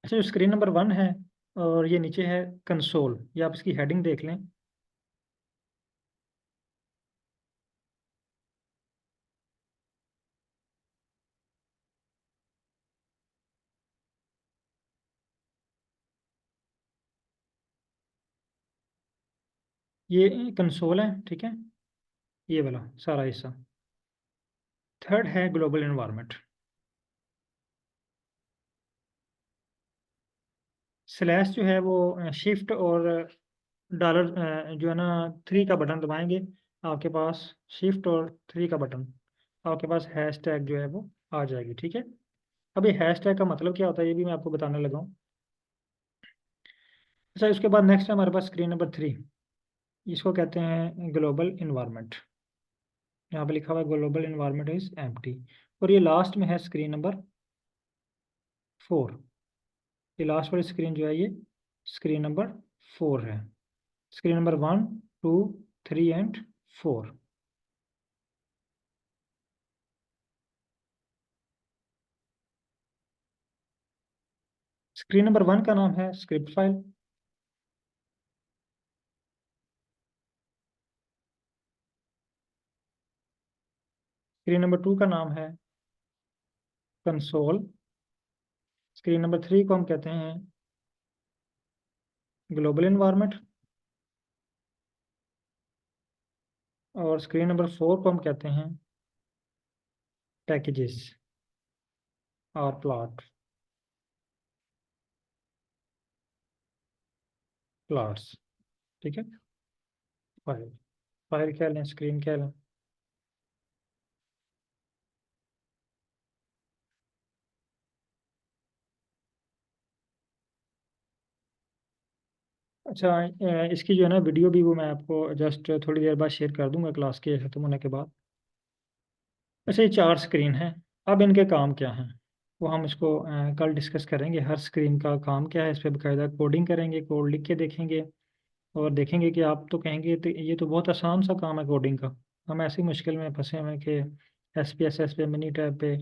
अच्छा, जो स्क्रीन नंबर 1 है और ये नीचे है कंसोल, ये आप इसकी हेडिंग देख लें। ये कंसोल है, ठीक है, ये वाला सारा हिस्सा। थर्ड है ग्लोबल इन्वायरमेंट। स्लैश जो है वो शिफ्ट और डॉलर जो है ना 3 का बटन दबाएंगे, आपके पास शिफ्ट और 3 का बटन, आपके पास हैश टैग जो है वो आ जाएगी, ठीक है। अब ये हैश टैग का मतलब क्या होता है ये भी मैं आपको बताने लगा हूँ। अच्छा, इसके बाद नेक्स्ट है हमारे पास स्क्रीन नंबर 3, इसको कहते हैं ग्लोबल इन्वायरमेंट। यहाँ पे लिखा हुआ है ग्लोबल इन्वायरमेंट इज एम्प्टी। और ये लास्ट में है स्क्रीन नंबर 4, ये लास्ट वाली स्क्रीन जो है ये स्क्रीन नंबर 4 है। Screen number 1, 2, 3 and 4। Screen number 1 का नाम है स्क्रिप्ट फाइल। स्क्रीन नंबर 2 का नाम है कंसोल। स्क्रीन नंबर 3 को हम कहते हैं ग्लोबल इन्वायरमेंट। और स्क्रीन नंबर 4 को हम कहते हैं पैकेजेस और प्लॉट, प्लॉट्स। ठीक है। फाइल, फाइल क्या लें, स्क्रीन क्या लें? अच्छा, इसकी जो है ना वीडियो भी वो मैं आपको जस्ट थोड़ी देर बाद शेयर कर दूंगा क्लास के खत्म होने के बाद। अच्छा, ये 4 स्क्रीन हैं। अब इनके काम क्या हैं वो हम इसको कल डिस्कस करेंगे। हर स्क्रीन का काम क्या है, इस पर बाकायदा कोडिंग करेंगे, कोड लिख के देखेंगे और देखेंगे कि आप तो कहेंगे तो ये तो बहुत आसान सा काम है कोडिंग का। हम ऐसी मुश्किल में फंसे हुए हैं कि SPSS पे, मिनी टैब पे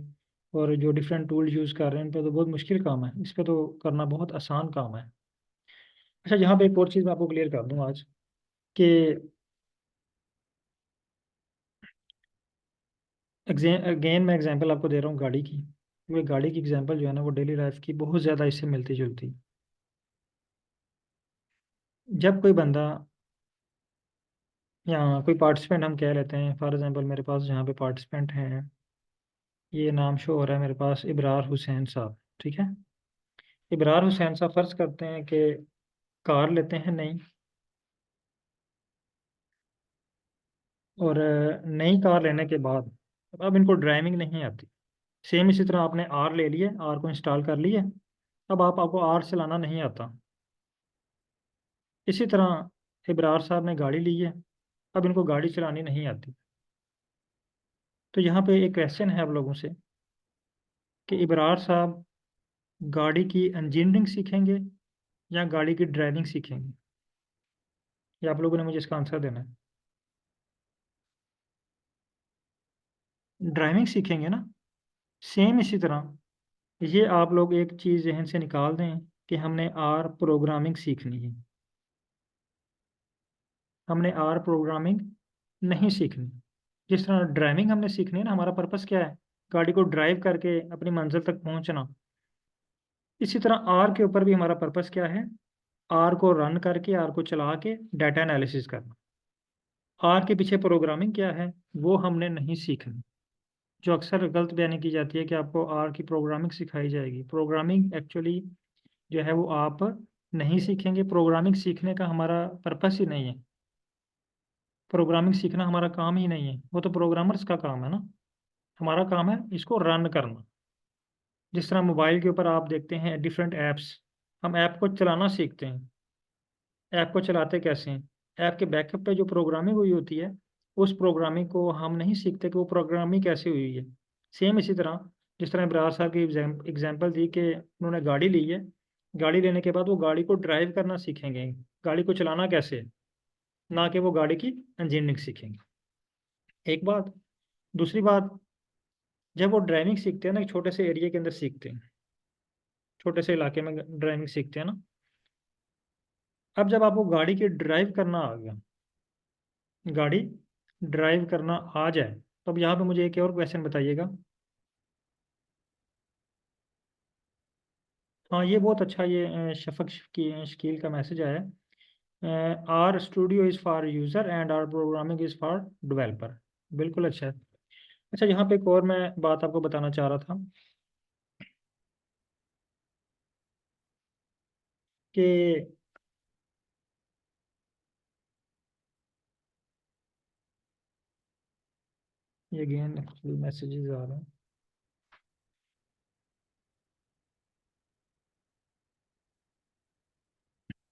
और जो डिफरेंट टूल यूज़ कर रहे हैं इन पे तो बहुत मुश्किल काम है, इस पे तो करना बहुत आसान काम है। अच्छा, यहाँ पे एक और चीज़ मैं आपको क्लियर कर दूँ आज कि अगेन मैं एग्जांपल आपको दे रहा हूँ गाड़ी की। वो गाड़ी की एग्जांपल जो है ना वो डेली लाइफ की बहुत ज़्यादा इससे मिलती जुलती। जब कोई बंदा या कोई पार्टिसिपेंट हम कह लेते हैं, फॉर एग्जांपल मेरे पास जहाँ पे पार्टिसिपेंट हैं, ये नाम शो हो रहा है मेरे पास, इबरार हुसैन साहब। ठीक है। इबरार हुसैन साहब फर्ज करते हैं कि कार लेते हैं नई, और नई कार लेने के बाद अब इनको ड्राइविंग नहीं आती। सेम इसी तरह आपने आर ले लिए, आर को इंस्टॉल कर लिए, अब आपको आर चलाना नहीं आता। इसी तरह इबरार साहब ने गाड़ी ली है, अब इनको गाड़ी चलानी नहीं आती। तो यहाँ पे एक क्वेश्चन है आप लोगों से कि इबरार साहब गाड़ी की इंजीनियरिंग सीखेंगे या गाड़ी की ड्राइविंग सीखेंगे? ये आप लोगों ने मुझे इसका आंसर देना है। ड्राइविंग सीखेंगे ना। सेम इसी तरह ये आप लोग एक चीज़ जहन से निकाल दें कि हमने आर प्रोग्रामिंग सीखनी है, हमने आर प्रोग्रामिंग नहीं सीखनी। जिस तरह ड्राइविंग हमने सीखनी है ना, हमारा पर्पस क्या है, गाड़ी को ड्राइव करके अपनी मंजिल तक पहुंचना। इसी तरह आर के ऊपर भी हमारा पर्पस क्या है, आर को रन करके, आर को चला के डाटा एनालिसिस करना। आर के पीछे प्रोग्रामिंग क्या है वो हमने नहीं सीखनी। जो अक्सर गलत बयानी की जाती है कि आपको आर की प्रोग्रामिंग सिखाई जाएगी, प्रोग्रामिंग एक्चुअली जो है वो आप नहीं सीखेंगे। प्रोग्रामिंग सीखने का हमारा पर्पस ही नहीं है, प्रोग्रामिंग सीखना हमारा काम ही नहीं है, वो तो प्रोग्रामर्स का काम है ना। हमारा काम है इसको रन करना। जिस तरह मोबाइल के ऊपर आप देखते हैं डिफरेंट ऐप्स, हम ऐप को चलाना सीखते हैं। ऐप को चलाते कैसे हैं, ऐप के बैकअप पे जो प्रोग्रामिंग हुई होती है उस प्रोग्रामिंग को हम नहीं सीखते कि वो प्रोग्रामिंग कैसे हुई है। सेम इसी तरह जिस तरह इब्रार साहब की एग्जाम्पल दी कि उन्होंने गाड़ी ली है, गाड़ी लेने के बाद वो गाड़ी को ड्राइव करना सीखेंगे, गाड़ी को चलाना कैसे है, ना कि वो गाड़ी की इंजीनियरिंग सीखेंगे। एक बात। दूसरी बात, जब वो ड्राइविंग सीखते हैं ना, एक छोटे से एरिया के अंदर सीखते हैं, छोटे से इलाके में ड्राइविंग सीखते हैं ना। अब जब आपको गाड़ी की ड्राइव करना आ गया, गाड़ी ड्राइव करना आ जाए, तो अब यहाँ पे मुझे एक और क्वेश्चन बताइएगा। हाँ, ये बहुत अच्छा, ये शफक की शकील का मैसेज आया है, RStudio is for user and R programming is for developer. बिल्कुल अच्छा है। अच्छा, यहाँ पे एक और मैं बात आपको बताना चाह रहा था कि ये अगेन मैसेजेस आ रहे हैं।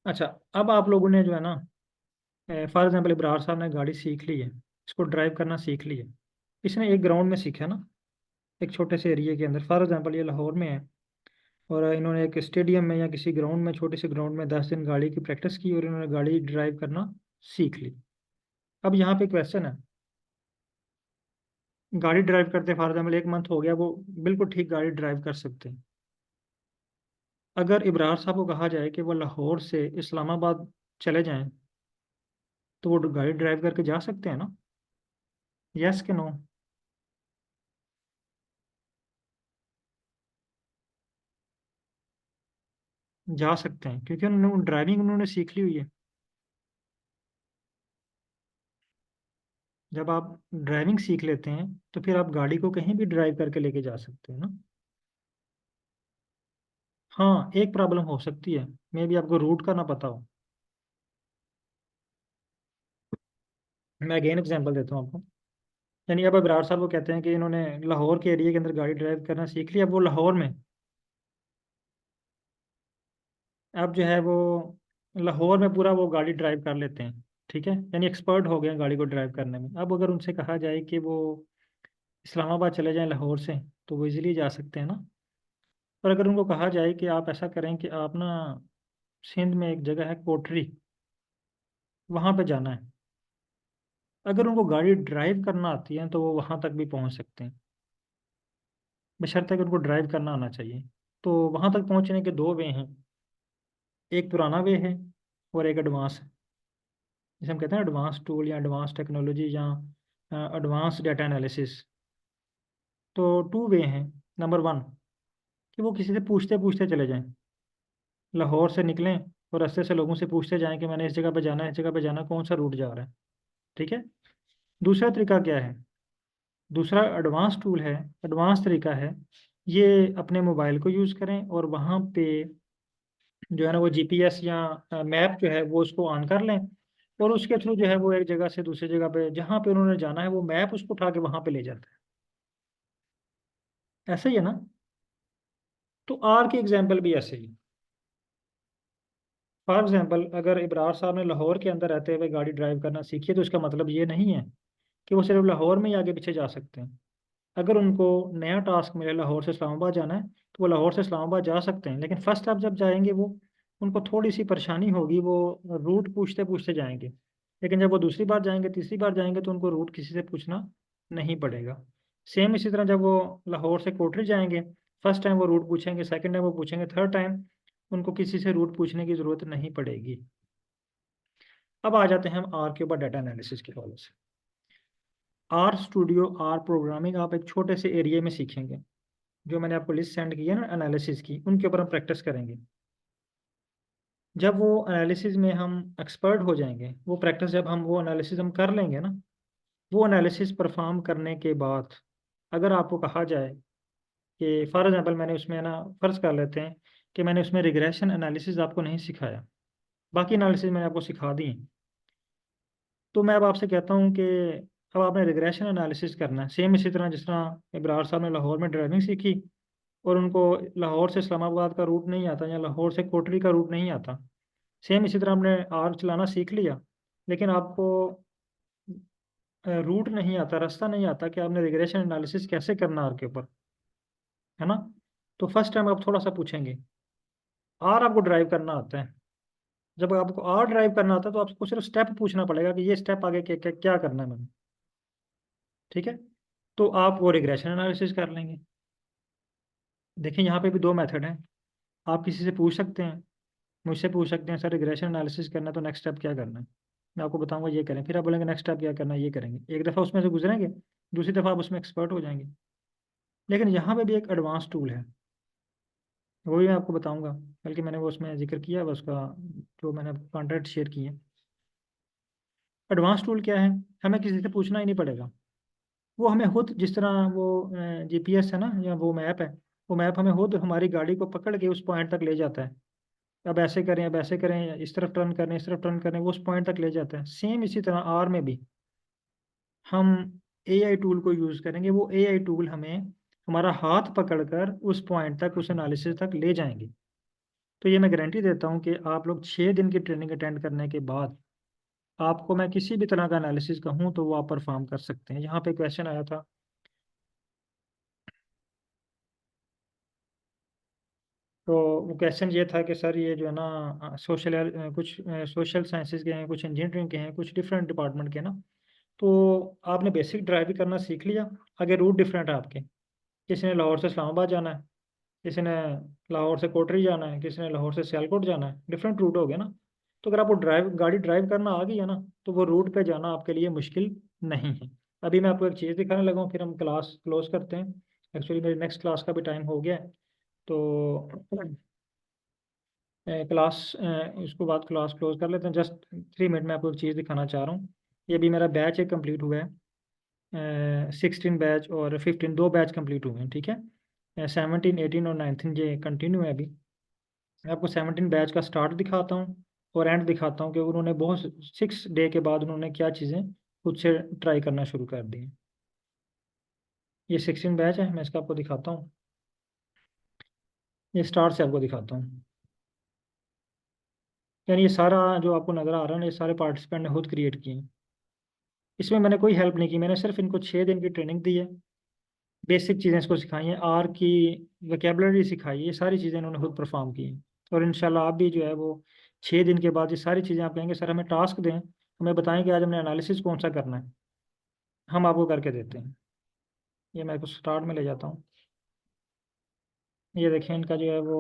अच्छा, अब आप लोगों ने जो है ना, फॉर एग्जाम्पल इब्रार साहब ने गाड़ी सीख ली है, इसको ड्राइव करना सीख लिया। इसने एक ग्राउंड में सीखा ना, एक छोटे से एरिया के अंदर। फॉर एग्जाम्पल ये लाहौर में है और इन्होंने एक स्टेडियम में या किसी ग्राउंड में, छोटे से ग्राउंड में 10 दिन गाड़ी की प्रैक्टिस की और इन्होंने गाड़ी ड्राइव करना सीख ली। अब यहाँ पे क्वेश्चन है, गाड़ी ड्राइव करते फॉर एग्जाम्पल 1 मंथ हो गया, वो बिल्कुल ठीक गाड़ी ड्राइव कर सकते हैं। अगर इब्रार साहब को कहा जाए कि वो लाहौर से इस्लामाबाद चले जाएं, तो वो गाड़ी ड्राइव करके जा सकते हैं ना? यस कि नो? जा सकते हैं क्योंकि उन्होंने ड्राइविंग उन्होंने सीख ली हुई है। जब आप ड्राइविंग सीख लेते हैं तो फिर आप गाड़ी को कहीं भी ड्राइव करके लेके जा सकते हैं ना। हाँ, एक प्रॉब्लम हो सकती है, मे बी आपको रूट का ना पता हो। मैं अगेन एग्जांपल देता हूँ आपको। यानी अब अबरार साहब को कहते हैं कि इन्होंने लाहौर के एरिया के अंदर गाड़ी ड्राइव करना सीख लिया, अब वो लाहौर में, अब जो है वो लाहौर में पूरा वो गाड़ी ड्राइव कर लेते हैं। ठीक है, यानी एक्सपर्ट हो गए हैं गाड़ी को ड्राइव करने में। अब अगर उनसे कहा जाए कि वो इस्लामाबाद चले जाएं लाहौर से, तो वो इजीली जा सकते हैं ना। पर अगर उनको कहा जाए कि आप ऐसा करें कि आप ना सिंध में एक जगह है कोटरी, वहाँ पे जाना है, अगर उनको गाड़ी ड्राइव करना आती है तो वो वहाँ तक भी पहुँच सकते हैं, बशर्ते कि उनको ड्राइव करना आना चाहिए। तो वहाँ तक पहुँचने के दो वे हैं, एक पुराना वे है और एक एडवांस है, जिसे हम कहते हैं एडवांस टूल या एडवांस टेक्नोलॉजी या एडवांस डाटा एनालिसिस। तो टू वे हैं। नंबर वन, कि वो किसी से पूछते पूछते चले जाएं, लाहौर से निकलें और रास्ते से लोगों से पूछते जाएं कि मैंने इस जगह पे जाना है, इस जगह पे जाना है, कौन सा रूट जा रहा है। ठीक है। दूसरा तरीका क्या है? दूसरा एडवांस टूल है, एडवांस तरीका है, ये अपने मोबाइल को यूज़ करें और वहाँ पे जो है ना वो जीपीएस या मैप जो है वो उसको ऑन कर लें, और उसके थ्रू जो है वो एक जगह से दूसरी जगह पे जहाँ पे उन्होंने जाना है वो मैप उसको उठा के वहाँ पे ले जाता है। ऐसा ही है ना। तो आर की एग्जाम्पल भी ऐसे ही। फॉर एग्जाम्पल, अगर इब्रार साहब ने लाहौर के अंदर रहते हुए गाड़ी ड्राइव करना सीखी है, तो इसका मतलब ये नहीं है कि वो सिर्फ लाहौर में ही आगे पीछे जा सकते हैं। अगर उनको नया टास्क मिले लाहौर से इस्लामाबाद जाना है, तो वो लाहौर से इस्लामाबाद जा सकते हैं, लेकिन फर्स्ट आप जब जाएंगे वो उनको थोड़ी सी परेशानी होगी, वो रूट पूछते पूछते जाएंगे। लेकिन जब वो दूसरी बार जाएंगे, तीसरी बार जाएंगे, तो उनको रूट किसी से पूछना नहीं पड़ेगा। सेम इसी तरह जब वो लाहौर से कोटरी जाएंगे, फर्स्ट टाइम वो रूट पूछेंगे, सेकंड टाइम वो पूछेंगे, थर्ड टाइम उनको किसी से रूट पूछने की ज़रूरत नहीं पड़ेगी। अब आ जाते हैं हम आर के ऊपर डाटा एनालिसिस के हवाले से। आर स्टूडियो, आर प्रोग्रामिंग आप एक छोटे से एरिया में सीखेंगे। जो मैंने आपको लिस्ट सेंड की है ना एनालिसिस की, उनके ऊपर हम प्रैक्टिस करेंगे। जब वो एनालिसिस में हम एक्सपर्ट हो जाएंगे, वो प्रैक्टिस जब हम वो एनालिसिस हम कर लेंगे ना, वो एनालिसिस परफॉर्म करने के बाद अगर आपको कहा जाए कि फॉर एग्जांपल मैंने उसमें ना फ़र्ज़ कर लेते हैं कि मैंने उसमें रिग्रेशन एनालिसिस आपको नहीं सिखाया, बाकी एनालिसिस मैंने आपको सिखा दी है, तो मैं अब आपसे कहता हूँ कि अब आपने रिग्रेशन एनालिसिस करना है, सेम इसी तरह जिस तरह इब्रार साहब ने लाहौर में ड्राइविंग सीखी और उनको लाहौर से इस्लामाबाद का रूट नहीं आता या लाहौर से कोटरी का रूट नहीं आता, सेम इसी तरह हमने आर चलाना सीख लिया, लेकिन आपको रूट नहीं आता, रास्ता नहीं आता कि आपने रिग्रेशन एनालिसिस कैसे करना आर के ऊपर, है ना। तो फर्स्ट टाइम आप थोड़ा सा पूछेंगे, आर आपको ड्राइव करना आता है, जब आपको आर ड्राइव करना आता है तो आपको सिर्फ स्टेप पूछना पड़ेगा कि ये स्टेप आगे क्या करना है मैंने। ठीक है। तो आप वो रिग्रेशन एनालिसिस कर लेंगे। देखिए यहाँ पे भी दो मेथड हैं। आप किसी से पूछ सकते हैं, मुझसे पूछ सकते हैं सर रिग्रेशन एनालिसिस करना है तो नेक्स्ट स्टेप क्या करना है, मैं आपको बताऊंगा ये करें, फिर आप बोलेंगे नेक्स्ट स्टेप क्या करना है, ये करेंगे, एक दफ़ा उसमें से गुजरेंगे, दूसरी दफ़ा आप उसमें एक्सपर्ट हो जाएंगे। लेकिन यहाँ पे भी एक एडवांस टूल है, वो भी मैं आपको बताऊंगा, बल्कि मैंने वो उसमें जिक्र किया है उसका, जो मैंने कॉन्टैक्ट शेयर किए हैं। एडवांस टूल क्या है? हमें किसी से पूछना ही नहीं पड़ेगा, वो हमें खुद, जिस तरह वो जीपीएस है ना या वो मैप है, वो मैप हमें खुद हमारी गाड़ी को पकड़ के उस पॉइंट तक ले जाता है। अब ऐसे करें, अब ऐसे करें, इस तरफ टर्न करें, इस तरफ टर्न करें, वो उस पॉइंट तक ले जाता है। सेम इसी तरह आर में भी हम एआई टूल को यूज़ करेंगे, वो एआई टूल हमें हमारा हाथ पकड़कर उस पॉइंट तक, उस एनालिसिस तक ले जाएंगे। तो ये मैं गारंटी देता हूँ कि आप लोग 6 दिन की ट्रेनिंग अटेंड करने के बाद आपको मैं किसी भी तरह का एनालिसिस कहूँ तो वो आप परफॉर्म कर सकते हैं। यहाँ पे क्वेश्चन आया था, तो वो क्वेश्चन ये था कि सर ये जो है ना सोशल कुछ सोशल साइंसेज के हैं, कुछ इंजीनियरिंग के हैं, कुछ डिफरेंट डिपार्टमेंट के ना, तो आपने बेसिक ड्राइविंग करना सीख लिया, आगे रूट डिफरेंट है आपके, किसी ने लाहौर से इस्लामाबाद जाना है, किसी ने लाहौर से कोटरी जाना है, किसी ने लाहौर से सियालकोट जाना है, डिफरेंट रूट हो गया ना। तो अगर आपको गाड़ी ड्राइव करना आ गई है ना, तो वो रूट पे जाना आपके लिए मुश्किल नहीं है। अभी मैं आपको एक चीज़ दिखाने लगा हूँ, फिर हम क्लास क्लोज करते हैं। एक्चुअली मेरी नेक्स्ट क्लास का भी टाइम हो गया है, तो क्लास उसको बाद क्लास क्लोज कर लेते हैं। जस्ट 3 मिनट में आपको एक चीज़ दिखाना चाह रहा हूँ। ये भी मेरा बैच एक कंप्लीट हुआ है, 16 बैच और 15, 2 बैच कंप्लीट हुए हैं, ठीक है। 17, 18 और 19 ये कंटिन्यू है अभी। मैं आपको 17 बैच का स्टार्ट दिखाता हूँ और एंड दिखाता हूँ कि उन्होंने बहुत 6 डे के बाद उन्होंने क्या चीज़ें खुद से ट्राई करना शुरू कर दी हैं। ये 16 बैच है, मैं इसका आपको दिखाता हूँ। ये स्टार्ट से आपको दिखाता हूँ। यानी ये सारा जो आपको नज़र आ रहा है ना, ये सारे पार्टिसिपेंट ने खुद क्रिएट किए हैं। इसमें मैंने कोई हेल्प नहीं की, मैंने सिर्फ इनको 6 दिन की ट्रेनिंग दी है। बेसिक चीज़ें इसको सिखाई हैं, आर की वोकेबलरी सिखाई है, ये सारी चीज़ें इन्होंने खुद परफॉर्म की हैं। और इंशाल्लाह आप भी जो है वो 6 दिन के बाद ये सारी चीज़ें आप कहेंगे सर हमें टास्क दें, हमें बताएं कि आज हमने एनालिसिस कौन सा करना है, हम आपको करके देते हैं। ये मैं कुछ स्टार्ट में ले जाता हूँ। ये देखें इनका जो है वो,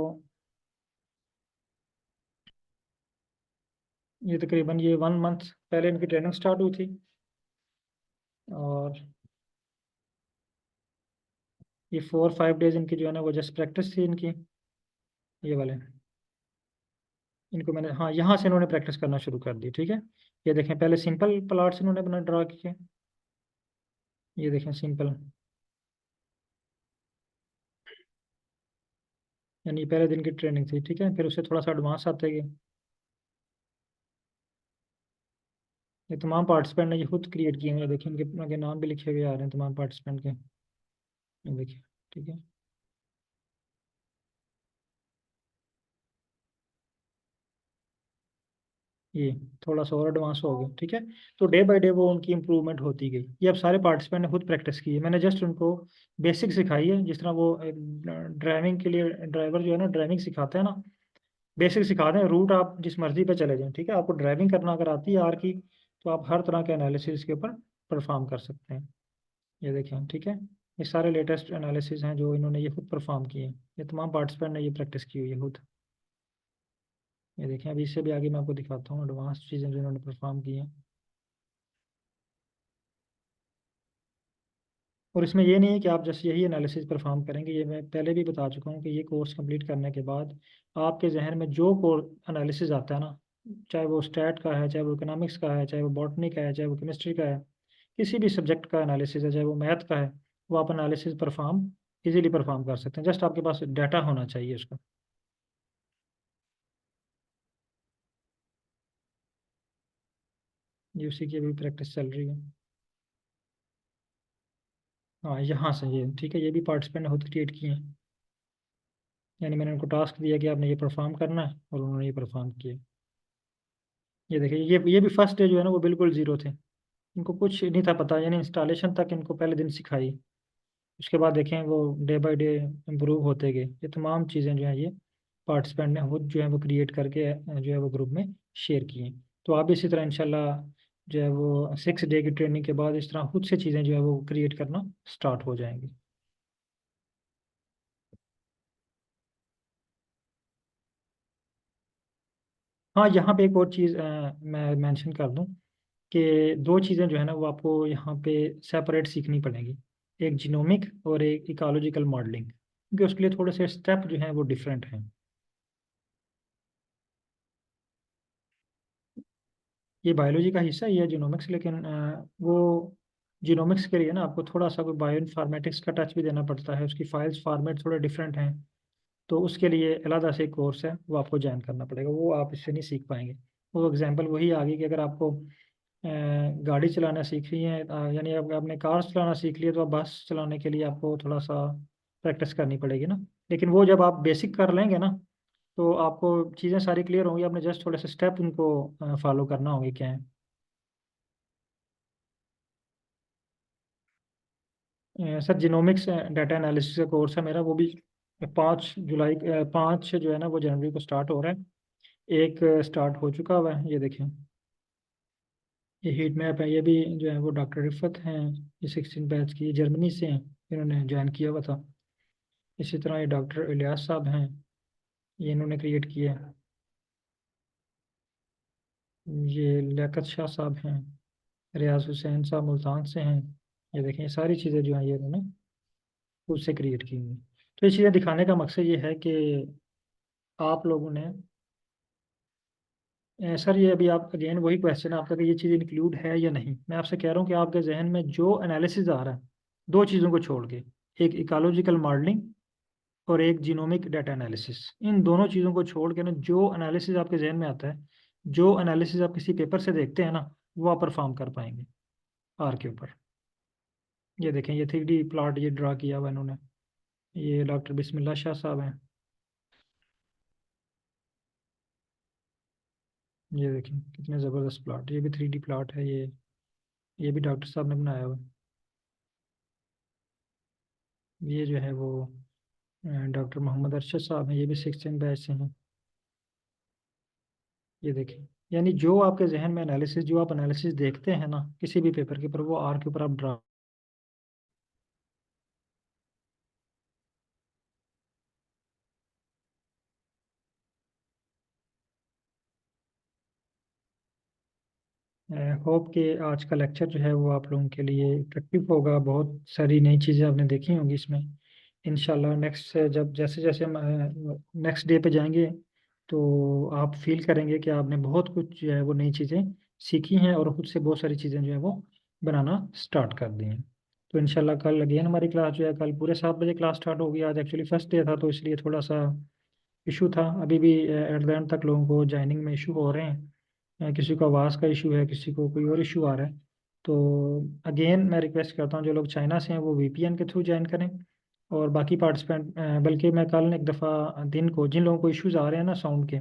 ये तकरीबन ये 1 मंथ पहले इनकी ट्रेनिंग स्टार्ट हुई थी। और ये 4-5 डेज इनकी जो है ना वो जस्ट प्रैक्टिस थी इनकी, ये वाले। इनको मैंने, हाँ, यहाँ से इन्होंने प्रैक्टिस करना शुरू कर दी, ठीक है। ये देखें पहले सिंपल प्लॉट्स इन्होंने बना ड्रा किए। ये देखें सिंपल, यानी पहले दिन की ट्रेनिंग थी, ठीक है। फिर उससे थोड़ा सा एडवांस आते गए। ये तमाम पार्टिसिपेंट ने ये खुद क्रिएट किए हैं। ये देखिए इनके उनके नाम भी लिखे हुए आ रहे हैं तमाम पार्टिसिपेंट के, ये देखिए, ठीक है। ये थोड़ा सा और एडवांस हो गया, ठीक है। तो डे बाय डे वो उनकी इंप्रूवमेंट होती गई। ये अब सारे पार्टिसिपेंट ने खुद प्रैक्टिस की है, मैंने जस्ट उनको बेसिक सिखाई है। जिस तरह वो ड्राइविंग के लिए ड्राइवर जो है ना ड्राइविंग सिखाते हैं ना, बेसिक सिखा दें, रूट आप जिस मर्जी पे चले जाएं, ठीक है। आपको ड्राइविंग करना अगर आती है आर की, तो आप हर तरह के एनालिसिस के ऊपर परफॉर्म कर सकते हैं। ये देखें, ठीक है। ये सारे लेटेस्ट एनालिसिस हैं जो इन्होंने ये खुद परफॉर्म किए हैं। ये तमाम पार्टिसिपेंट ने ये प्रैक्टिस की हुई है खुद। ये देखें, अभी इससे भी आगे मैं आपको दिखाता हूँ एडवांस चीज़ें जो इन्होंने परफॉर्म की हैं। और इसमें ये नहीं है कि आप जैसे यही एनालिसिस परफॉर्म करेंगे, ये मैं पहले भी बता चुका हूँ कि ये कोर्स कंप्लीट करने के बाद आपके जहन में जो कोर्स एनालिसिस आता है ना, चाहे वो स्टैट का है, चाहे वो इकोनॉमिक्स का है, चाहे वो बॉटनी का है, चाहे वो केमिस्ट्री का है, किसी भी सब्जेक्ट का एनालिसिस है, चाहे वो मैथ का है, वो आप एनालिसिस परफॉर्म इजीली परफॉर्म कर सकते हैं। जस्ट आपके पास डाटा होना चाहिए उसका। ये उसी की अभी प्रैक्टिस चल रही है। हाँ, यहाँ से ये, ठीक है। ये भी पार्टिसिपेंट ने खुद क्रिएट किए हैं। यानी मैंने उनको टास्क दिया कि आपने ये परफॉर्म करना है और उन्होंने ये परफॉर्म किया। ये देखिए, ये भी फर्स्ट डे जो है ना वो बिल्कुल ज़ीरो थे। इनको कुछ नहीं था पता, यानी इंस्टॉलेशन तक इनको पहले दिन सिखाई। उसके बाद देखें वो डे बाय डे इम्प्रूव होते गए। ये तमाम चीज़ें जो हैं ये पार्टिसिपेंट ने खुद जो है वो क्रिएट करके जो है वो ग्रुप में शेयर किए। तो आप भी इसी तरह इंशाल्लाह जो है वो 6 डे की ट्रेनिंग के बाद इस तरह खुद से चीज़ें जो है वो क्रिएट करना स्टार्ट हो जाएंगी। हाँ, यहाँ पे एक और चीज़ मैं मेंशन कर दूँ कि 2 चीज़ें जो है ना वो आपको यहाँ पे सेपरेट सीखनी पड़ेंगी। एक जीनोमिक और एक इकोलॉजिकल मॉडलिंग, क्योंकि उसके लिए थोड़े से स्टेप जो हैं वो डिफरेंट हैं। ये बायोलॉजी का हिस्सा ही है जीनोमिक्स, लेकिन वो जीनोमिक्स के लिए ना आपको थोड़ा सा कोई बायो इन्फॉर्मेटिक्स का टच भी देना पड़ता है। उसकी फाइल्स फॉर्मेट थोड़े डिफरेंट हैं। तो उसके लिए अलग से एक कोर्स है, वो आपको ज्वाइन करना पड़ेगा, वो आप इससे नहीं सीख पाएंगे। वो एग्जांपल वही आ गई कि अगर आपको गाड़ी चलाना सीख रही है, यानी आप आपने कार चलाना सीख लिया, तो आप बस चलाने के लिए आपको थोड़ा सा प्रैक्टिस करनी पड़ेगी ना। लेकिन वो जब आप बेसिक कर लेंगे ना, तो आपको चीज़ें सारी क्लियर होंगी। आपने जस्ट थोड़े से स्टेप उनको फॉलो करना होंगे क्या है। सर जिनोमिक्स डाटा एनालिसिस का कोर्स है मेरा, वो भी 5 जुलाई, 5 जो है ना वो जनवरी को स्टार्ट हो रहा है। एक स्टार्ट हो चुका हुआ है, ये देखें। ये हीट मैप है, ये भी जो है वो डॉक्टर रिफत हैं, ये 16 बैच की, जर्मनी से हैं, इन्होंने ज्वाइन किया हुआ था। इसी तरह ये डॉक्टर इलियास साहब हैं, ये इन्होंने क्रिएट किया है। ये लियाकत शाह साहब हैं, रियाज हुसैन साहब मुल्तान से हैं। ये देखें, ये सारी चीज़ें जो हैं ये इन्होंने खुद से क्रिएट की हुई हैं। तो ये चीज़ें दिखाने का मकसद ये है कि आप लोगों ने सर ये अभी आप अगेन वही क्वेश्चन है आपका कि ये चीज़ इंक्लूड है या नहीं। मैं आपसे कह रहा हूँ कि आपके जहन में जो एनालिसिस आ रहा है, दो चीज़ों को छोड़ के, एक इकोलॉजिकल मॉडलिंग और एक जीनोमिक डाटा एनालिसिस, इन दोनों चीज़ों को छोड़ के ना जो एनालिसिस आपके जहन में आता है, जो एनालिसिस आप किसी पेपर से देखते हैं ना, वो आप परफॉर्म कर पाएंगे आर के ऊपर। ये देखें, ये 3D प्लॉट ये ड्रा किया हुआ इन्होंने, ये डॉक्टर बिस्मिल्लाह शाह साहब हैं। ये देखें कितने ज़बरदस्त प्लॉट, ये भी 3D प्लॉट है, ये भी डॉक्टर साहब ने बनाया हुआ है। ये जो है वो डॉक्टर मोहम्मद अरशद साहब हैं, ये भी 6th बैच से हैं। ये देखें, यानी जो आपके जहन में एनालिसिस, जो आप एनालिसिस देखते हैं ना किसी भी पेपर के ऊपर, वो आर के ऊपर आप ड्रा। होप कि आज का लेक्चर जो है वो आप लोगों के लिए इफेक्टिव होगा। बहुत सारी नई चीज़ें आपने देखी होंगी इसमें। इंशाल्लाह नेक्स्ट जब जैसे जैसे हम नेक्स्ट डे पे जाएंगे, तो आप फील करेंगे कि आपने बहुत कुछ जो है वो नई चीज़ें सीखी हैं और खुद से बहुत सारी चीज़ें जो है वो बनाना स्टार्ट कर दी हैं। तो इंशाल्लाह कल अगेन हमारी क्लास जो है, कल पूरे 7 बजे क्लास स्टार्ट होगी। आज एक्चुअली फर्स्ट डे था, तो इसलिए थोड़ा सा इशू था। अभी भी एट द एंड तक लोगों को ज्वाइनिंग में इशू हो रहे हैं। किसी को आवाज़ का इशू है, किसी को कोई और इशू आ रहा है। तो अगेन मैं रिक्वेस्ट करता हूँ जो लोग चाइना से हैं वो वीपीएन के थ्रू ज्वाइन करें। और बाकी पार्टिसिपेंट, बल्कि मैं कल एक दफ़ा दिन को, जिन लोगों को इश्यूज आ रहे हैं ना साउंड के,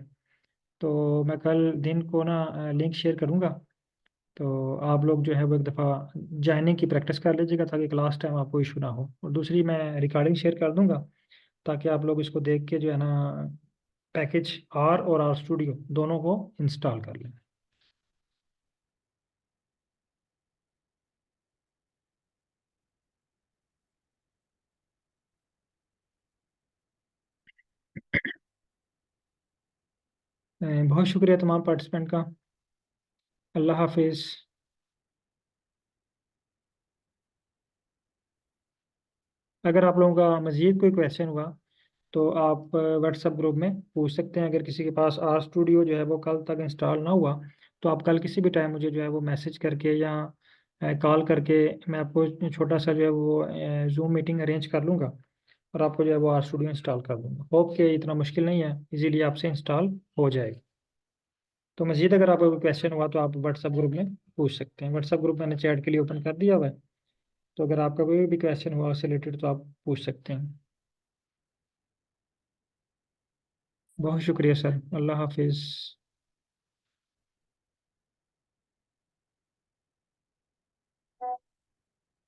तो मैं कल दिन को ना लिंक शेयर करूँगा। तो आप लोग जो है वो एक दफ़ा ज्वाइनिंग की प्रैक्टिस कर लीजिएगा, ताकि क्लास टाइम आपको इशू ना हो। और दूसरी मैं रिकॉर्डिंग शेयर कर दूँगा, ताकि आप लोग इसको देख के जो है ना पैकेज आर और आर स्टूडियो दोनों को इंस्टॉल कर लें। बहुत शुक्रिया तमाम पार्टिसिपेंट का। अल्लाह हाफिज़। अगर आप लोगों का मज़ीद कोई क्वेश्चन हुआ, तो आप व्हाट्सएप ग्रुप में पूछ सकते हैं। अगर किसी के पास आर स्टूडियो जो है वो कल तक इंस्टॉल ना हुआ, तो आप कल किसी भी टाइम मुझे जो है वो मैसेज करके या कॉल करके, मैं आपको छोटा सा जो है वो जूम मीटिंग अरेंज कर लूँगा और आपको जो है वो आर स्टूडियो इंस्टॉल कर दूँगा। होप कि इतना मुश्किल नहीं है, इजीली आपसे इंस्टॉल हो जाएगा। तो मज़ीद अगर आपको कोई क्वेश्चन हुआ, तो आप व्हाट्सएप ग्रुप में पूछ सकते हैं। व्हाट्सएप ग्रुप मैंने चैट के लिए ओपन कर दिया हुआ है। तो अगर आपका कोई भी क्वेश्चन हुआ उससे रिलेटेड, तो आप पूछ सकते हैं। बहुत शुक्रिया सर। अल्लाह हाफिज़।